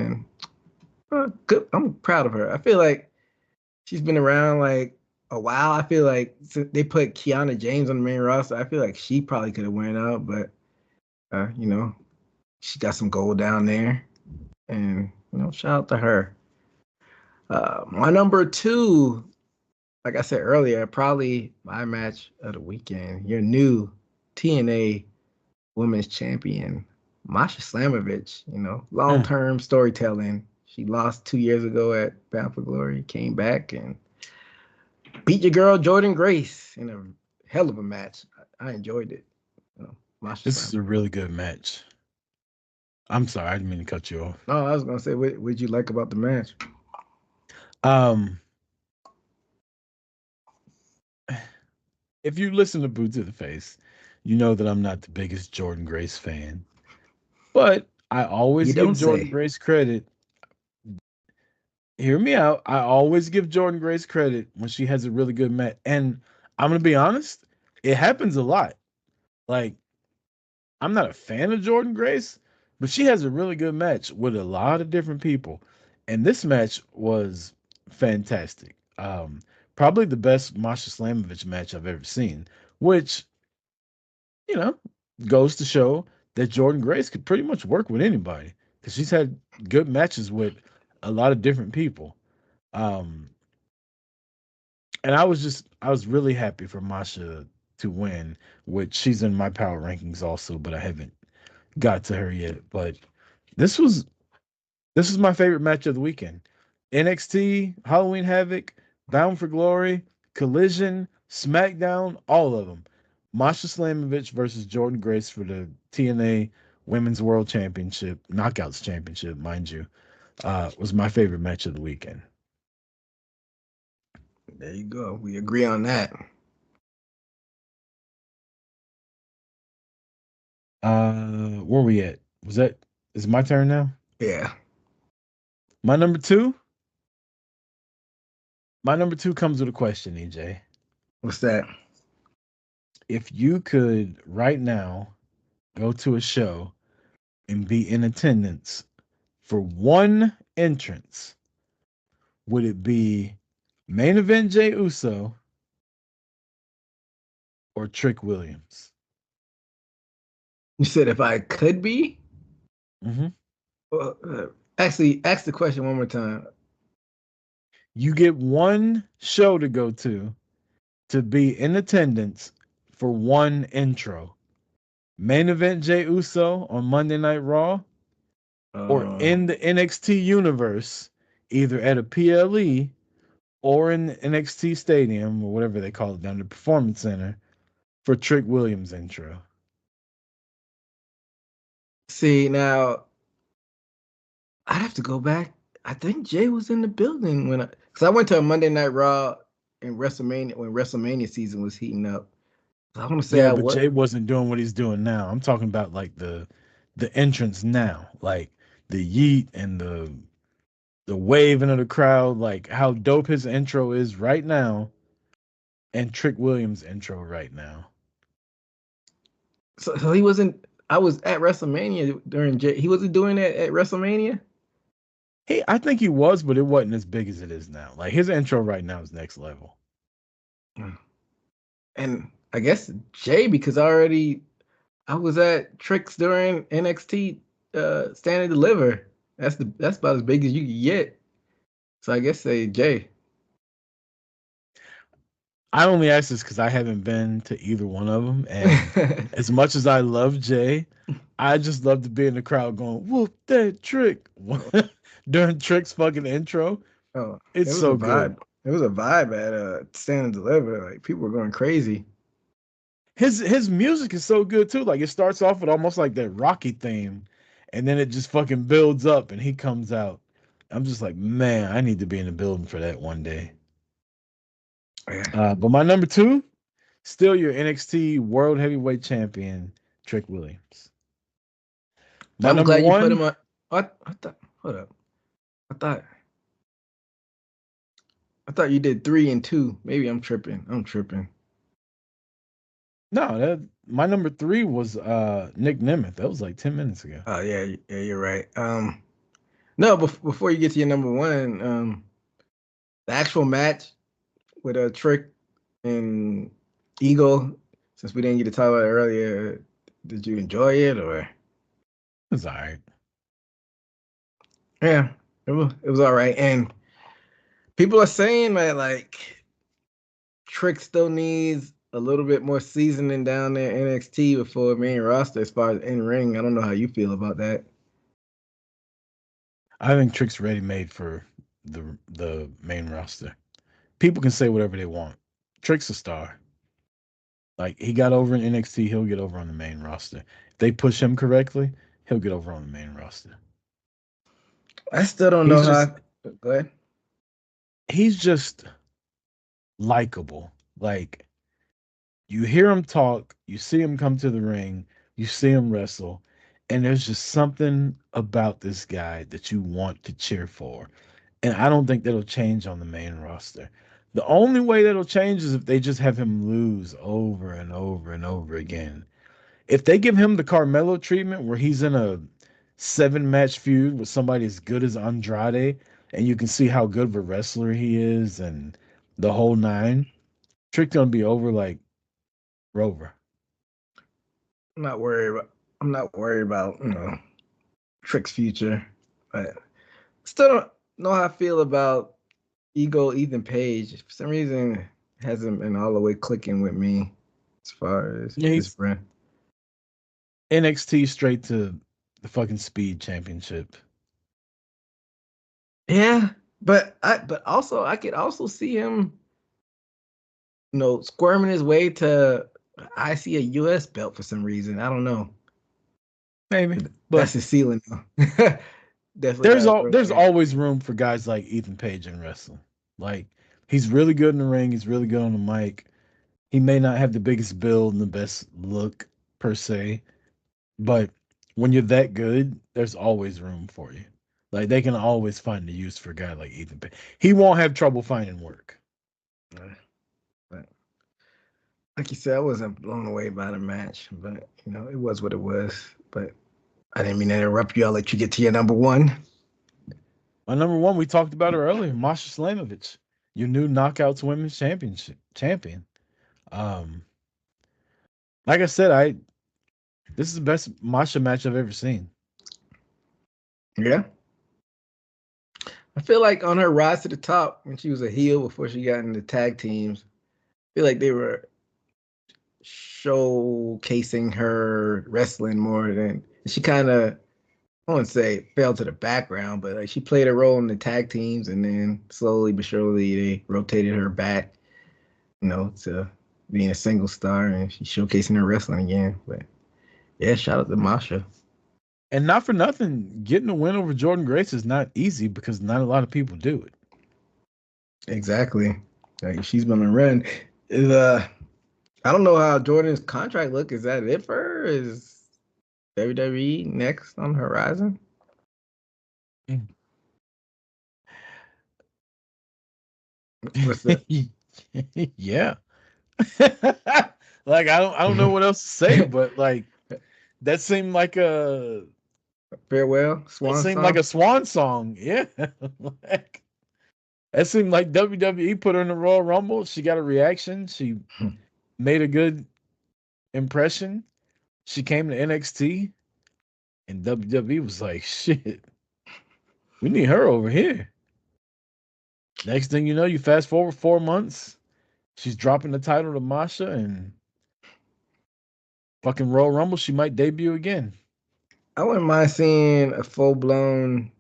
and good. I'm proud of her. I feel like she's been around like a while. I feel like they put Kiana James on the main roster. I feel like she probably could have went out, but she got some gold down there, and shout out to her. My number two, like I said earlier, probably my match of the weekend. Your new TNA Women's Champion, Masha Slamovich. Long-term storytelling. She lost 2 years ago at Bound for Glory, came back and beat your girl Jordan Grace in a hell of a match. I enjoyed it. Masha This is a Slamovich. really good match. I'm sorry, I didn't mean to cut you off. No, I was gonna say, what did you like about the match? If you listen to Boot to the Face, you know that I'm not the biggest Jordan Grace fan. But I always You give don't Jordan say. Grace credit. Hear me out. I always give Jordan Grace credit when she has a really good match. And I'm gonna be honest, it happens a lot. Like, I'm not a fan of Jordan Grace, but she has a really good match with a lot of different people. And this match was fantastic. Probably the best Masha Slamovich match I've ever seen, which, you know, goes to show that Jordan Grace could pretty much work with anybody because she's had good matches with a lot of different people. Um, and I was really happy for Masha to win, which she's in my power rankings also, but I haven't got to her yet. But this was this is my favorite match of the weekend. NXT, Halloween Havoc, Bound for Glory, Collision, SmackDown, all of them. Masha Slamovich versus Jordan Grace for the TNA Women's World Championship, Knockouts Championship, mind you, was my favorite match of the weekend. There you go. We agree on that. Where we at? Is it my turn now? Yeah. My number two? My number two comes with a question, EJ. What's that? If you could right now go to a show and be in attendance for one entrance, would it be main event Jay Uso or Trick Williams? You said if I could be? Mm-hmm. Well, actually, ask the question one more time. You get one show to go to be in attendance for one intro. Main event Jay Uso on Monday Night Raw or in the NXT universe, either at a PLE or in the NXT Stadium or whatever they call it down the Performance Center for Trick Williams intro. See, now I'd have to go back. I think Jay was in the building because I went to a Monday Night Raw in WrestleMania when WrestleMania season was heating up. I want to say Yeah, I but was. Jay wasn't doing what he's doing now. I'm talking about like the entrance now, like the yeet and the waving of the crowd, like how dope his intro is right now, and Trick Williams' intro right now. So he wasn't. I was at WrestleMania during Jay. He wasn't doing that at WrestleMania. I think he was, but it wasn't as big as it is now. Like his intro right now is next level. And I guess Jay because I was at Tricks during NXT Stand and Deliver. That's about as big as you can get. So I guess say Jay. I only ask this because I haven't been to either one of them, and as much as I love Jay, I just love to be in the crowd going "Whoop that Trick" during Trick's fucking intro. Oh, it It's was a so good. vibe. It was a vibe at Stand and Deliver. Like people were going crazy. His music is so good too. Like it starts off with almost like that Rocky theme, and then it just fucking builds up, and he comes out. I'm just like, man, I need to be in the building for that one day. Yeah. But my number two, still your NXT World Heavyweight Champion, Trick Williams. My I'm number glad you put him one, on. I thought. Hold up. I thought. I thought you did 3 and 2. Maybe I'm tripping. I'm tripping. no, my number three was Nick Nemeth. That was like 10 minutes ago. Oh yeah, yeah, you're right. No, before you get to your number one, the actual match, with a Trick and Eagle. Since we didn't get to talk about it earlier, did you enjoy it or? It was all right. Yeah, it was all right. And people are saying that like Trick still needs a little bit more seasoning down there in NXT before main roster as far as in ring. I don't know how you feel about that. I think Trick's ready made for the main roster. People can say whatever they want. Trick's a star. Like he got over in NXT, he'll get over on the main roster. If they push him correctly, he'll get over on the main roster. I still don't know He's how. just Go ahead. he's just likable. Like you hear him talk, you see him come to the ring, you see him wrestle, and there's just something about this guy that you want to cheer for. And I don't think that'll change on the main roster. The only way that'll change is if they just have him lose over and over and over again. If they give him the Carmelo treatment where he's in a 7 match feud with somebody as good as Andrade, and you can see how good of a wrestler he is and the whole nine, Trick gonna be over like Rover. I'm not worried about. I'm not worried about Trick's future, but still don't know how I feel about Ego Ethan Page. For some reason, it hasn't been all the way clicking with me as far as Yeah, this he's brand. NXT straight to the fucking Speed Championship. Yeah, but also I could also see him, squirming his way to I see a US belt for some reason. I don't know. Maybe. But That's his ceiling though. Definitely got to there's always room for guys like Ethan Page in wrestling. Like he's really good in the ring, he's really good on the mic. He may not have the biggest build and the best look per se, but when you're that good, there's always room for you. Like they can always find a use for a guy like Ethan Page. He won't have trouble finding work. But like you said, I wasn't blown away by the match, but it was what it was. But I didn't mean to interrupt you. I'll let you get to your number one. My number one, we talked about her earlier, Masha Slamovich, your new Knockouts Women's Championship champion. Um, like I said, this is the best Masha match I've ever seen. Yeah. I feel like on her rise to the top when she was a heel before she got into tag teams, I feel like they were showcasing her wrestling more than she kind of, I wouldn't say fell to the background, but like she played a role in the tag teams and then slowly but surely they rotated her back, to being a single star and she's showcasing her wrestling again. But yeah, shout out to Masha. And not for nothing, getting a win over Jordan Grace is not easy because not a lot of people do it. Exactly. Like she's been on a run. Is I don't know how Jordan's contract look. Is that it for her? Is WWE next on the horizon? What's that? Yeah. Like I don't know what else to say, but like that seemed like a Farewell, swan song. swan song. Yeah. Like that seemed like WWE put her in the Royal Rumble. She got a reaction. She made a good impression. She came to NXT and WWE was like, shit, we need her over here. Next thing you know, you fast forward 4 months, she's dropping the title to Masha and fucking Royal Rumble, she might debut again. I wouldn't mind seeing a full blown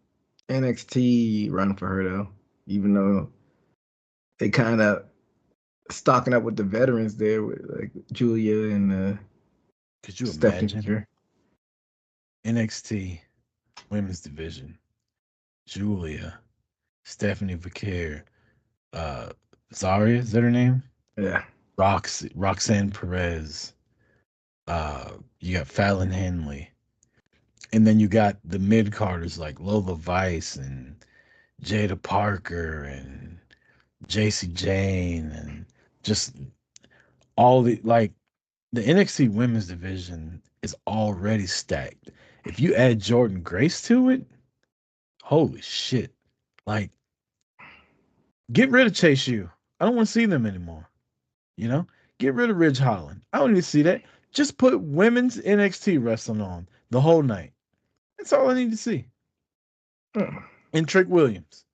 NXT run for her though, even though they kind of stocking up with the veterans there with like Julia and Could you imagine Stephanie. NXT women's division? Julia, Stephanie Vaquer, Zaria, is that her name? Yeah. Roxanne Perez. You got Fallon Henley. And then you got the mid carders like Lola Vice and Jada Parker and JC Jane and just all the like the NXT women's division is already stacked. If you add Jordan Grace to it, holy shit. Like get rid of Chase U. I don't want to see them anymore. You know, get rid of Ridge Holland. I don't need to see that. Just put women's NXT wrestling on the whole night. That's all I need to see. Mm. And Trick Williams.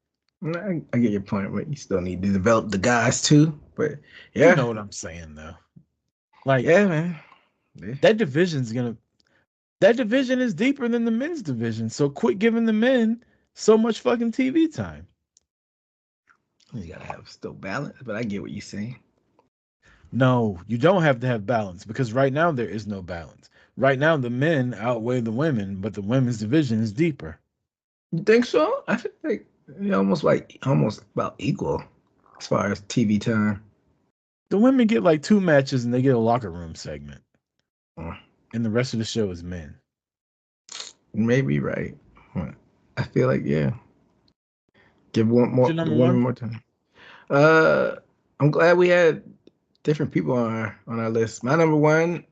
I get your point, but you still need to develop the guys too. But You yeah, know what I'm saying, though. Like yeah, man. Yeah. that division is deeper than the men's division. So quit giving the men so much fucking TV time. You gotta have still balance, but I get what you're saying. No, you don't have to have balance because right now there is no balance. Right now the men outweigh the women, but the women's division is deeper. You think so? I feel like you're almost about equal as far as TV time. The women get like 2 matches and they get a locker room segment. Oh, And the rest of the show is men. maybe right. I feel like yeah. Give What's your the number women one? more time. Uh, I'm glad we had different people on our list. My number one,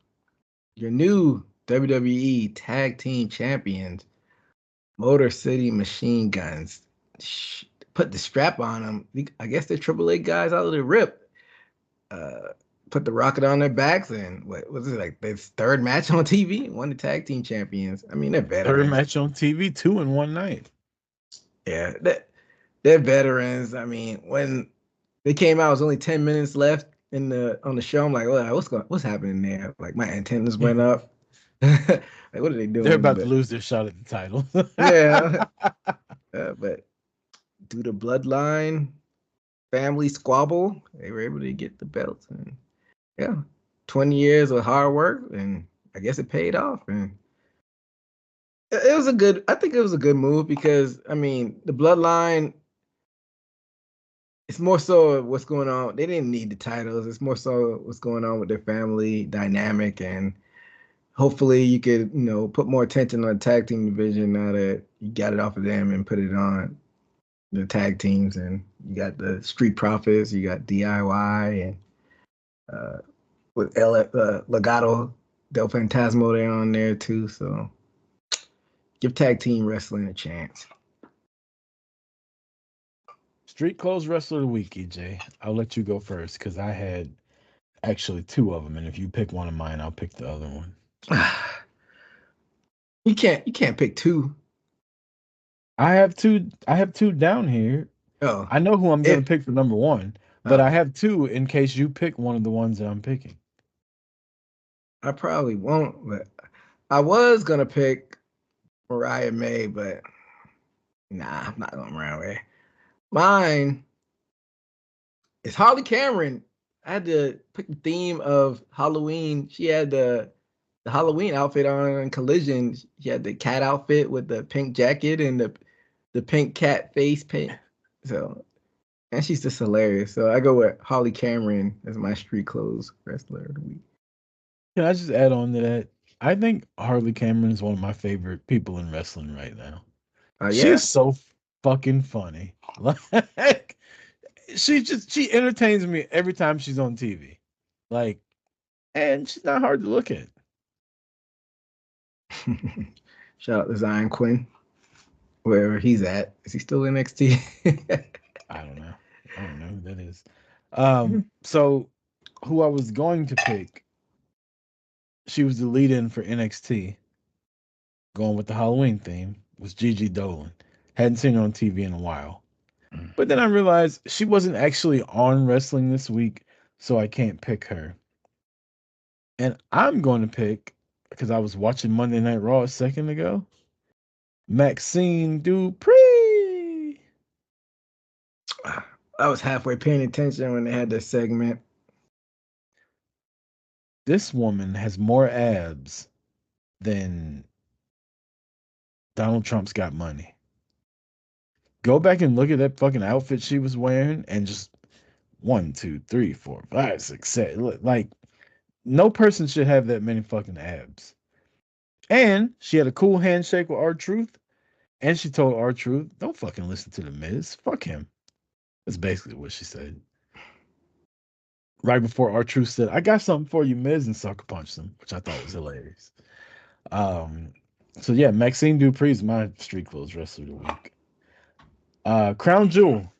your new WWE Tag Team Champions, Motor City Machine Guns. Put the strap on them. I guess they're AAA guys out of the rip. Uh, put the rocket on their backs, and what was it like? This third match on TV, won the Tag Team Champions. I mean, they're Third veterans. match on TV, 2 in 1 night. Yeah, they're veterans. I mean, when they came out, it was only 10 minutes left on the show. I'm like, well, what's happening there? Like my antennas went up. Like, what are they They're doing? about to But lose their shot at the title. yeah, but due to bloodline family squabble, they were able to get the belts. And yeah, 20 years of hard work, and I guess it paid off. And it was I think it was a good move because I mean, the bloodline. It's more so what's going on. They didn't need the titles. It's more so what's going on with their family dynamic, and hopefully you could, put more attention on the tag team division now that you got it off of them and put it on the tag teams. And you got the Street Profits, you got DIY, and with Legado del Fantasma there on there too. So give tag team wrestling a chance. Street Clothes Wrestler of the Week, EJ. I'll let you go first because I had actually 2 of them, and if you pick one of mine, I'll pick the other one. You can't pick two. I have two down here. Oh, I know who I'm gonna pick for number one, but I okay. have 2 in case you pick one of the ones that I'm picking. I probably won't, but I was gonna pick Mariah May, but nah, I'm not going Mariah May. Mine is Harley Cameron. I had to pick the theme of Halloween. She had the Halloween outfit on Collision. She had the cat outfit with the pink jacket and the pink cat face paint. So, and she's just hilarious. So I go with Harley Cameron as my street clothes wrestler of the week. Can I just add on to that? I think Harley Cameron is one of my favorite people in wrestling right now. She Yeah. is so fucking funny. Like she entertains me every time she's on TV. Like, and she's not hard to look at. Shout out to Zion Quinn, wherever he's at. Is he still in NXT? I don't know. I don't know who that is. So who I was going to pick, she was the lead-in for NXT, going with the Halloween theme, was Gigi Dolan. Hadn't seen her on TV in a while. But then I realized she wasn't actually on wrestling this week, so I can't pick her. And I'm going to pick, because I was watching Monday Night Raw a second ago, Maxine Dupree. I was halfway paying attention when they had this segment. This woman has more abs than Donald Trump's got money. Go back and look at that fucking outfit she was wearing and just 1, 2, 3, 4, 5, 6, 7. Like, no person should have that many fucking abs. And she had a cool handshake with R-Truth. And she told R-Truth, don't fucking listen to the Miz. Fuck him. That's basically what she said. Right before R-Truth said, I got something for you, Miz, and sucker punched him, which I thought was hilarious. So yeah, Maxine Dupree is my street clothes wrestler of the week. Crown Jewel.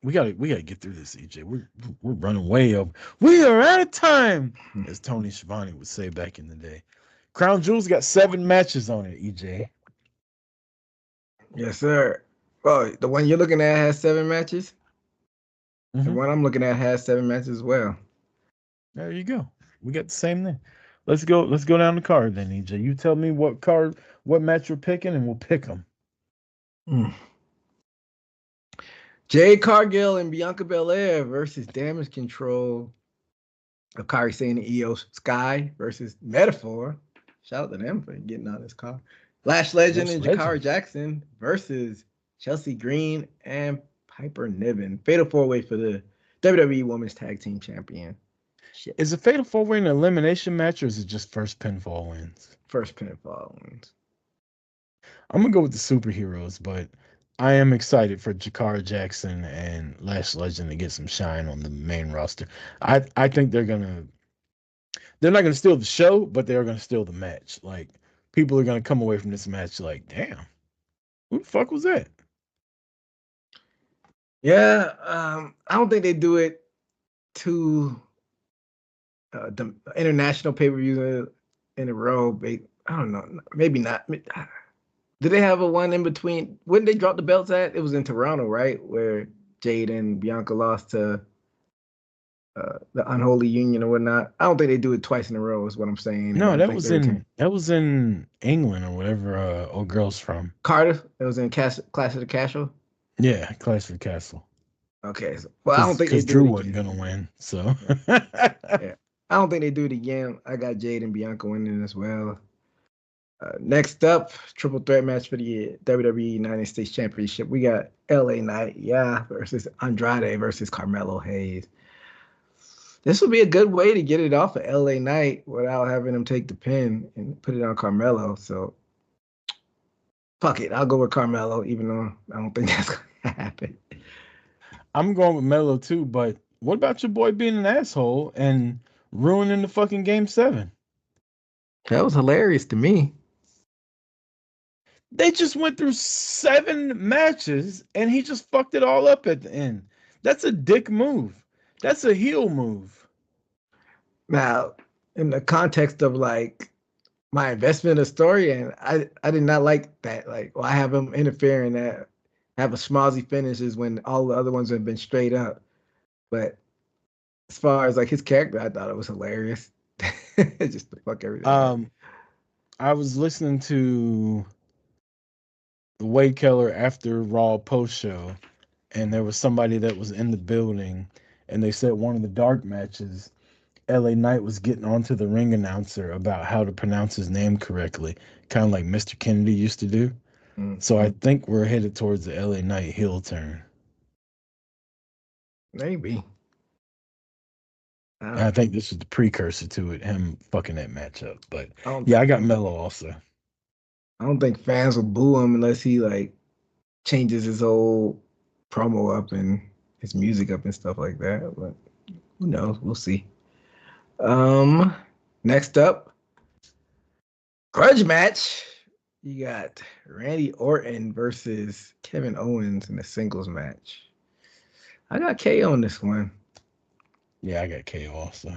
we gotta get through this, EJ. We're running way over. We are out of time, as Tony Schiavone would say back in the day. Crown Jewel's got 7 matches on it, EJ. Yes, sir. Well, the one you're looking at has 7 matches. The one I'm looking at has 7 matches as well. There you go. We got the same thing. Let's go down the card then, EJ. You tell me what match you're picking, and we'll pick them. Jade Cargill and Bianca Belair versus Damage Control. Akari Sane and Io Sky versus Metaphor. Shout out to them for getting on this car. Lash Legend and Jakara Jackson versus Chelsea Green and Piper Niven. Fatal 4-way for the WWE Women's Tag Team Champion. Is a Fatal 4-way an elimination match, or is it just first pinfall wins? First pinfall wins. I'm going to go with the superheroes, but I am excited for Jakara Jackson and Lash Legend to get some shine on the main roster. I think they're not going to steal the show, but they're going to steal the match. Like, people are going to come away from this match like, damn, who the fuck was that? Yeah, I don't think they do it to the international pay-per-views in a row. I don't know. Maybe not. Did they have a one in between? When they dropped the belts at? It was in Toronto, right? Where Jade and Bianca lost to the Unholy Union or whatnot. I don't think they do it twice in a row. Is what I'm saying. No, that was in England or whatever. Old girl's from Cardiff. It was in Clash of the Castle. Yeah, Clash of the Castle. Okay, well, I don't think because Drew wasn't gonna win. So yeah, I don't think they do it again. I got Jade and Bianca winning as well. Next up, triple threat match for the WWE United States Championship. We got LA Knight, versus Andrade versus Carmelo Hayes. This would be a good way to get it off of LA Knight without having him take the pin and put it on Carmelo. So, fuck it. I'll go with Carmelo, even though I don't think that's going to happen. I'm going with Melo too, but what about your boy being an asshole and ruining the fucking Game 7? That was hilarious to me. They just went through 7 matches and he just fucked it all up at the end. That's a dick move. That's a heel move. Now, in the context of like my investment in the story, and I did not like that. Like, I have him interfering that have a schmozzy finishes when all the other ones have been straight up. But as far as like his character, I thought it was hilarious. Just to fuck everything. I was listening to the Wade Keller after Raw post show, and there was somebody that was in the building, and they said one of the dark matches, LA Knight was getting onto the ring announcer about how to pronounce his name correctly, kind of like Mr. Kennedy used to do. Mm-hmm. So I think we're headed towards the LA Knight heel turn. Maybe. I think this is the precursor to it, him fucking that matchup. But I got Melo also. I don't think fans will boo him unless he like changes his whole promo up and his music up and stuff like that. But who knows? We'll see. Next up, grudge match. You got Randy Orton versus Kevin Owens in a singles match. I got KO on this one. Yeah, I got KO also.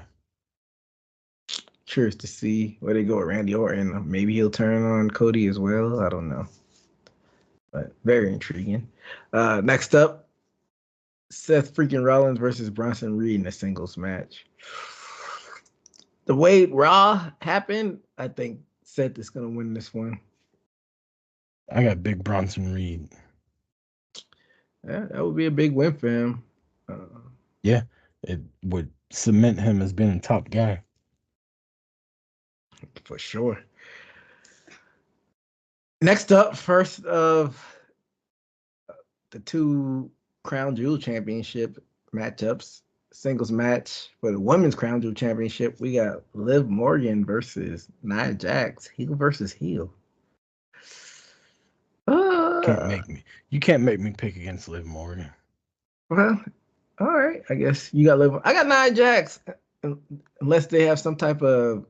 Curious to see where they go with Randy Orton. Maybe he'll turn on Cody as well. I don't know. But very intriguing. Next up, Seth freaking Rollins versus Bronson Reed in a singles match. The way Raw happened, I think Seth is going to win this one. I got big Bronson Reed. Yeah, that would be a big win for him. Yeah, it would cement him as being a top guy. For sure. Next up, first of the 2 Crown Jewel Championship matchups, singles match for the Women's Crown Jewel Championship, we got Liv Morgan versus Nia Jax, heel versus heel. You can't make me pick against Liv Morgan. Well, all right. I guess you got Liv. I got Nia Jax, unless they have some type of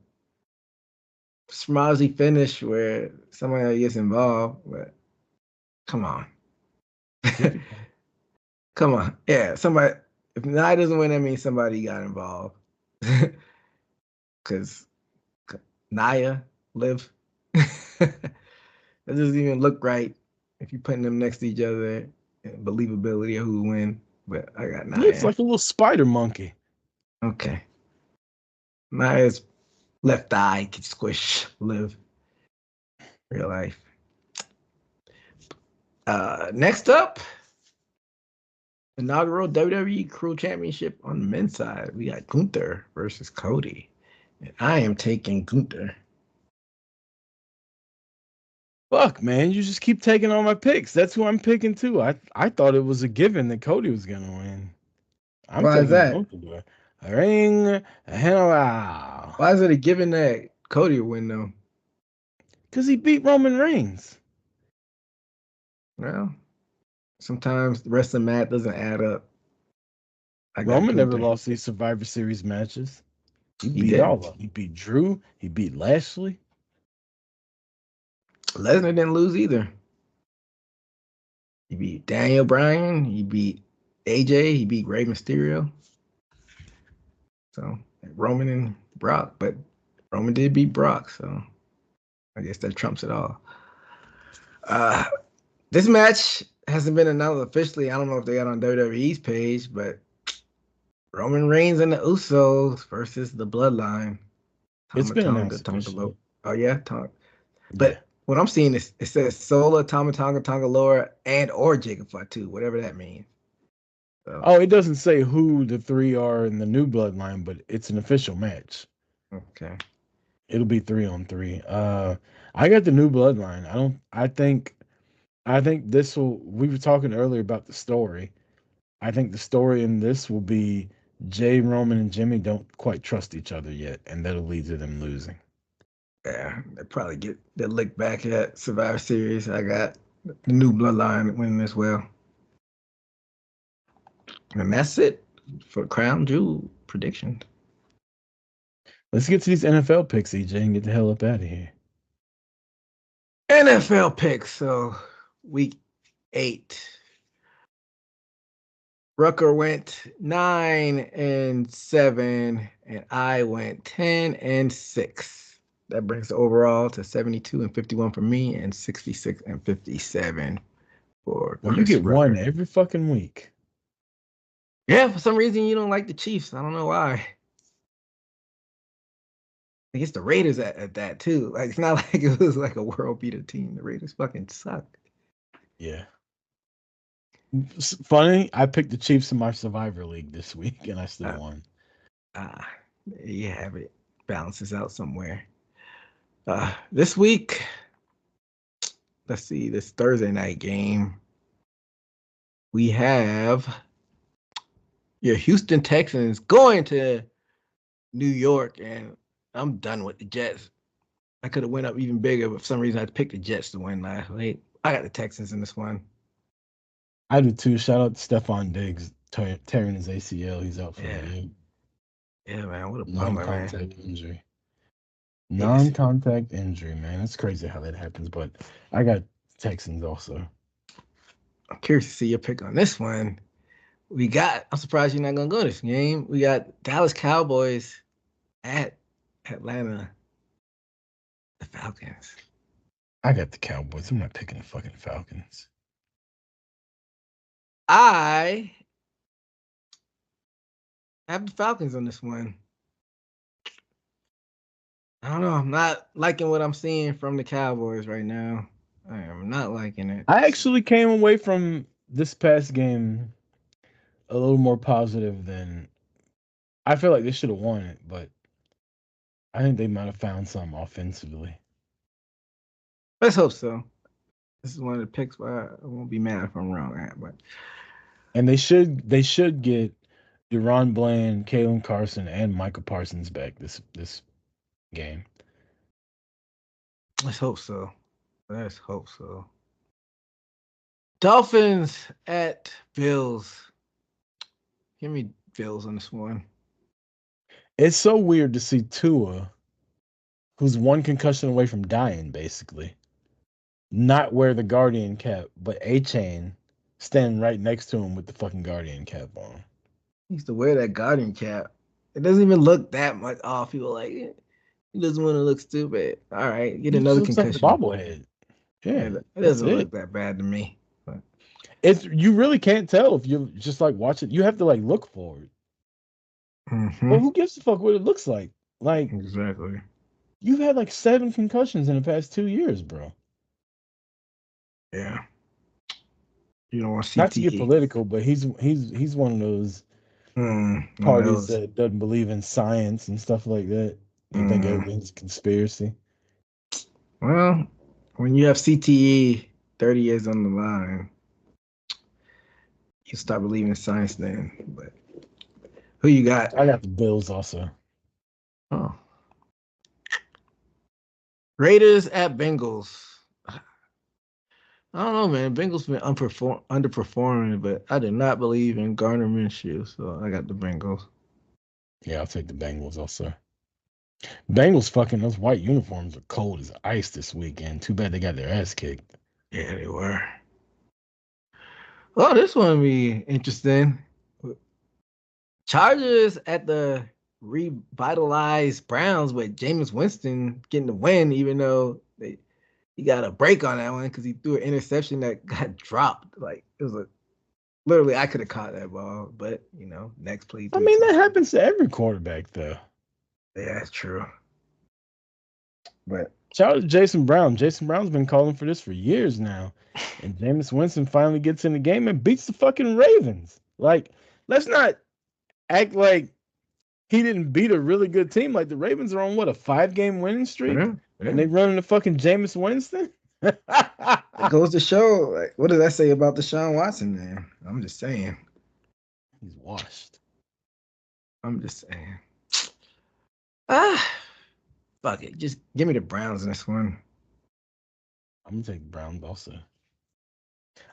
schmozzy finish where somebody gets involved. But come on. Come on. Yeah, somebody. If Nia doesn't win, that means somebody got involved. Because Nia, Liv, that doesn't even look right if you're putting them next to each other and believability of who win. But I got Yeah, it's Nia. like a little spider monkey. Okay. Nia's left eye can squish Liv. Real life. Next up, inaugural WWE Crew Championship on the men's side. We got Gunther versus Cody. And I am taking Gunther. Fuck, man, you just keep taking all my picks. That's who I'm picking too. I thought it was a given that Cody was gonna win. I'm Why is taking that? Gunther. Ring hell, Why is it a given that Cody will win though? because he beat Roman Reigns. Well, sometimes the rest of the math doesn't add up. I got Roman never Gunther. lost these Survivor Series matches. He He beat all did. of them. He beat Drew. He beat Lashley. Lesnar didn't lose either. He beat Daniel Bryan. He beat AJ. He beat Rey Mysterio. So Roman and Brock, but Roman did beat Brock, so I guess that trumps it all. This match hasn't been announced officially. I don't know if they got on WWE's page, but Roman Reigns and the Usos versus the Bloodline. It's been Tonga, announced Tonga, officially. oh yeah, Tonga. Yeah. But what I'm seeing is it says Sola, Tonga Loa, and or Jacob Fatu, whatever that means. So, Oh, it doesn't say who the three are in the new Bloodline, but it's an official match. okay. It'll be 3-on-3. I got the new Bloodline. I think this will. We were talking earlier about the story. I think the story in this will be Jay, Roman, and Jimmy don't quite trust each other yet, and that'll lead to them losing. Yeah, they probably get their look back at Survivor Series. I got the new Bloodline winning as well. And that's it for Crown Jewel predictions. Let's get to these NFL picks, EJ, and get the hell up out of here. NFL picks. So week 8. Rucker went 9-7, and I went 10-6. That brings the overall to 72-51 for me and 66-57 for Well, you Chris get Rucker. one every fucking week. Yeah, for some reason you don't like the Chiefs. I don't know why. I guess the Raiders at that too. Like it's not like it was like a world beater team. The Raiders fucking suck. Yeah. Funny, I picked the Chiefs in my Survivor League this week, and I still won. You have it. Balances out somewhere. This week, let's see, this Thursday night game, we have your Houston Texans going to New York, and I'm done with the Jets. I could have went up even bigger, but for some reason I picked the Jets to win last week. I got the Texans in this one. I do too. Shout out to Stephon Diggs tearing his ACL. He's out for the year. Yeah, man. What a bummer, man. Non-contact injury. Hate to see it. Non-contact injury, man. It's crazy how that happens, but I got Texans also. I'm curious to see your pick on this one. I'm surprised you're not going to go to this game. We got Dallas Cowboys at Atlanta, the Falcons. I got the Cowboys. I'm not picking the fucking Falcons. I have the Falcons on this one. I don't know. I'm not liking what I'm seeing from the Cowboys right now. I am not liking it. I actually came away from this past game a little more positive than I feel like they should have won it, but I think they might have found some offensively. Let's hope so. This is one of the picks where I won't be mad if I'm wrong at, but And they should get Deron Bland, Kalen Carson, and Michael Parsons back this game. let's hope so. Let's hope so. Dolphins at Bills. Give me Bills on this one. It's so weird to see Tua, who's one concussion away from dying, basically, not wear the Guardian cap, but A-Chain standing right next to him with the fucking Guardian cap on. He used to wear that Guardian cap. It doesn't even look that much off. People like he doesn't want to look stupid. All right, get He just another looks like the concussion. bobblehead. Yeah, Yeah, it that's doesn't it. look that bad to me. But It's you really can't tell if you just like watch it. You have to like look for it. Well, who gives a fuck what it looks like? Like exactly. you've had like 7 concussions in the past 2 years, bro. Yeah. You don't want Not to get CTE. political, but he's one of those One of parties those. that doesn't believe in science and stuff like that. They think Mm. everything's a conspiracy. Well, when you have CTE 30 years on the line, you start believing in science then. But who you got? I got the Bills also. Oh. Raiders at Bengals. I don't know, man. Bengals been underperforming, but I do not believe in Gardner Minshew, so I got the Bengals. Yeah, I'll take the Bengals also. Bengals fucking those white uniforms are cold as ice this weekend. Too bad they got their ass kicked. Yeah, they were. Oh, this one will be interesting. Chargers at the revitalized Browns with Jameis Winston getting the win, even though he got a break on that one because he threw an interception that got dropped. Like it was literally I could have caught that ball, but next play I threugh mean, that touchdown. happens to every quarterback though. Yeah, that's true. But Shout out to Jason Brown. Jason Brown's been calling for this for years now. And Jameis Winston finally gets in the game and beats the fucking Ravens. Like, let's not act like he didn't beat a really good team. Like the Ravens are on what, a 5-game winning streak? yeah. And they running the fucking Jameis Winston? It goes to show, like, what does that say about Deshaun Watson, man? I'm just saying. He's washed. I'm just saying. Ah, fuck it. Just give me the Browns in this one. I'm gonna take the Browns also.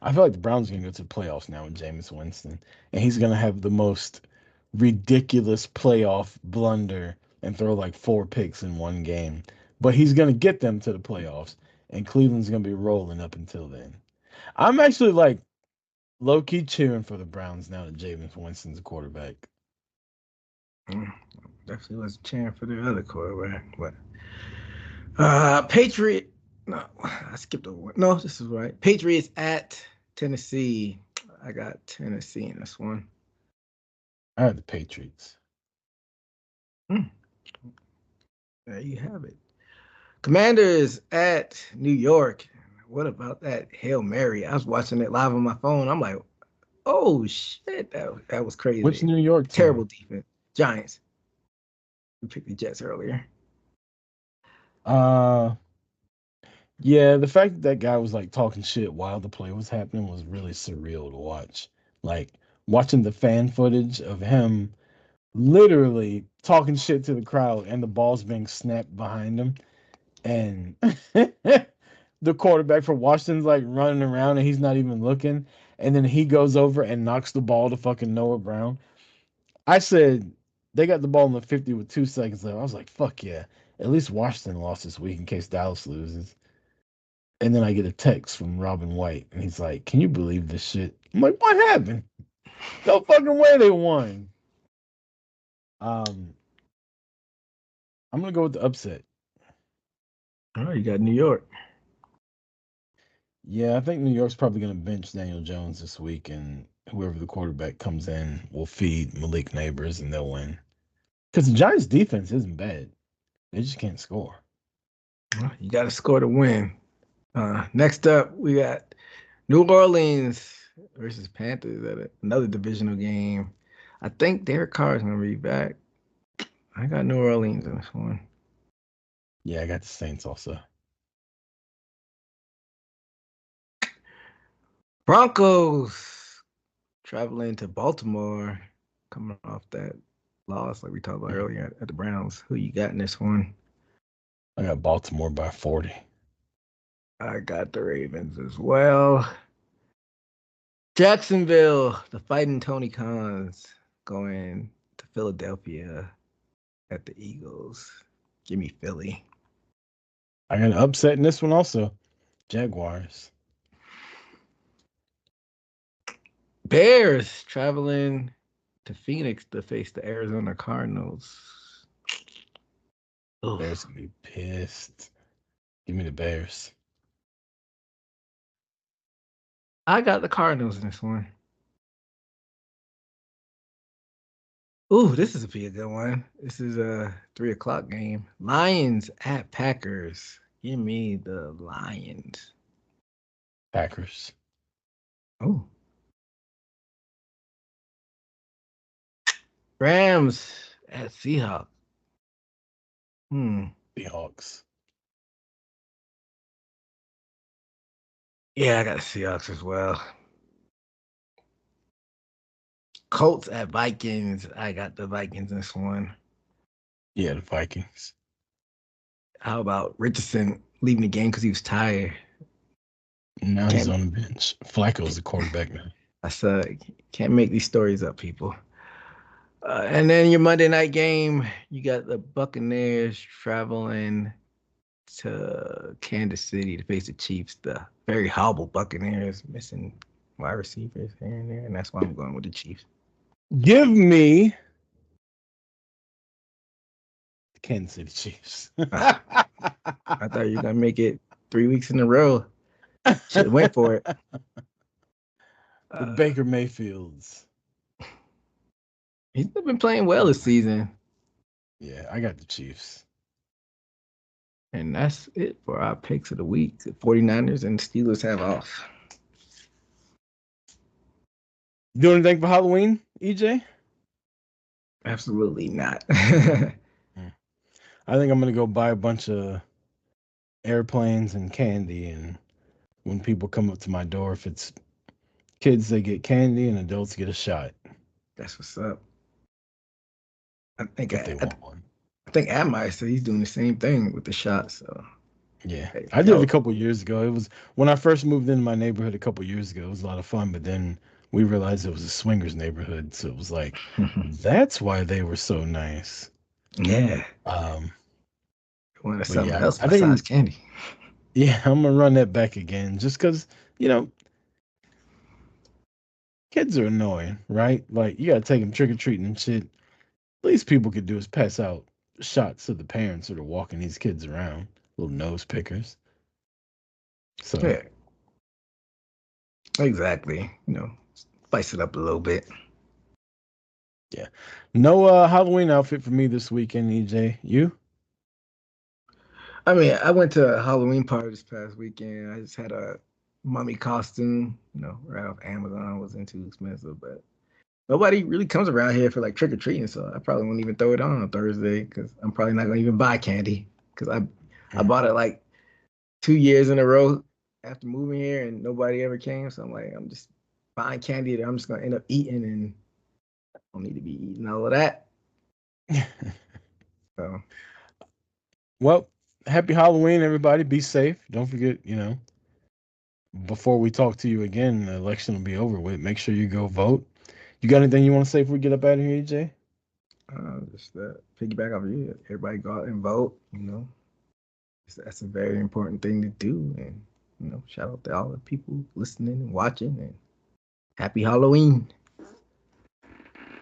I feel like the Browns are gonna go to the playoffs now with Jameis Winston, and he's gonna have the most ridiculous playoff blunder and throw like 4 picks in one game. But he's gonna get them to the playoffs, and Cleveland's gonna be rolling up until then. I'm actually like low key cheering for the Browns now that Jameis Winston's a quarterback. Definitely was cheering for the other quarterback, but Patriot. No, I skipped over one. No, this is right. Patriots at Tennessee. I got Tennessee in this one. I have the Patriots. There you have it. Commanders at New York. What about that Hail Mary? I was watching it live on my phone. I'm like, oh shit, that was crazy. Which New York team? Terrible defense. Giants. We picked the Jets earlier. Yeah, the fact that that guy was like talking shit while the play was happening was really surreal to watch. Like watching the fan footage of him literally talking shit to the crowd and the ball's being snapped behind him. And the quarterback for Washington's like running around and he's not even looking. And then he goes over and knocks the ball to fucking Noah Brown. I said they got the ball in the 50 with 2 seconds left. I was like, fuck yeah. At least Washington lost this week in case Dallas loses. And then I get a text from Robin White, and he's like, "Can you believe this shit?" I'm like, "What happened? No fucking way they won." I'm gonna go with the upset. Oh, you got New York. Yeah, I think New York's probably gonna bench Daniel Jones this week, and whoever the quarterback comes in will feed Malik Neighbors, and they'll win. Because the Giants' defense isn't bad; they just can't score. Well, you got to score to win. Next up, we got New Orleans versus Panthers at another divisional game. I think Derek Carr is going to be back. I got New Orleans in this one. Yeah, I got the Saints also. Broncos traveling to Baltimore, coming off that loss like we talked about earlier at the Browns. Who you got in this one? I got Baltimore by 40. I got the Ravens as well. Jacksonville, the Fighting Tony Khans going to Philadelphia at the Eagles. Give me Philly. I got an upset in this one also. Jaguars. Bears traveling to Phoenix to face the Arizona Cardinals. Oof. Bears gonna be pissed. Give me the Bears. I got the Cardinals in this one. Ooh, this is be a good one. This is a 3:00 game. Lions at Packers. Give me the Lions. Packers. Oh. Rams at Seahawks. Seahawks. Yeah, I got the Seahawks as well. Colts at Vikings. I got the Vikings in this one. Yeah, the Vikings. How about Richardson leaving the game because he was tired? Now he's on the bench. Flacco's the quarterback now. I said, can't make these stories up, people. And then your Monday night game, you got the Buccaneers traveling to Kansas City to face the Chiefs. The very horrible Buccaneers, missing wide receivers here and there, and that's why I'm going with the Chiefs. Give me the Kansas City Chiefs. I thought you were gonna make it 3 weeks in a row. Should have went for it. The Baker Mayfields. He's been playing well this season. Yeah, I got the Chiefs. And that's it for our picks of the week. The 49ers and Steelers have off. Do anything for Halloween, EJ? Absolutely not. I think I'm going to go buy a bunch of airplanes and candy. And when people come up to my door, if it's kids, they get candy and adults get a shot. That's what's up. I think if they want one. I think Admire said he's doing the same thing with the shots. So yeah, I did it a couple years ago. It was when I first moved into my neighborhood a couple years ago. It was a lot of fun, but then we realized it was a swingers neighborhood, so it was like that's why they were so nice. Yeah. Want something else besides candy? Yeah, I'm gonna run that back again, just because kids are annoying, right? Like you gotta take them trick or treating and shit. Least people could do is pass out shots to the parents that are walking these kids around, little nose pickers. So yeah, exactly. Spice it up a little bit. Yeah, no Halloween outfit for me this weekend, EJ. You? I mean, I went to a Halloween party this past weekend. I just had a mummy costume, right off Amazon. It wasn't too expensive, but nobody really comes around here for like trick or treating, so I probably won't even throw it on Thursday because I'm probably not gonna even buy candy because I bought it like 2 years in a row after moving here and nobody ever came. So I'm like, I'm just buying candy that I'm just gonna end up eating, and I don't need to be eating all of that. So, well, happy Halloween, everybody. Be safe. Don't forget, before we talk to you again, the election will be over with. Make sure you go vote. You got anything you want to say before we get up out of here, EJ? Just piggyback off of you. Everybody go out and vote. That's a very important thing to do. And shout out to all the people listening and watching. And happy Halloween.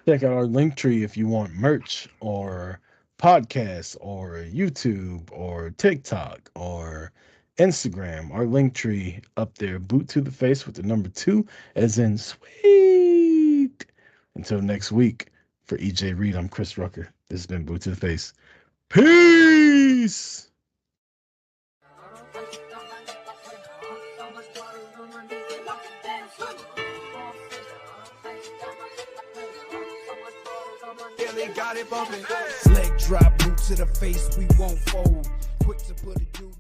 Check out our link tree if you want merch or podcasts or YouTube or TikTok or Instagram. Our link tree up there. Boot to the face with the number 2 as in sweet. Until next week, for EJ Reed, I'm Chris Rucker. This has been Boot to the Face. Peace! Got it bumping. Leg drop, boot to the face, we won't fold. Quick to put it through.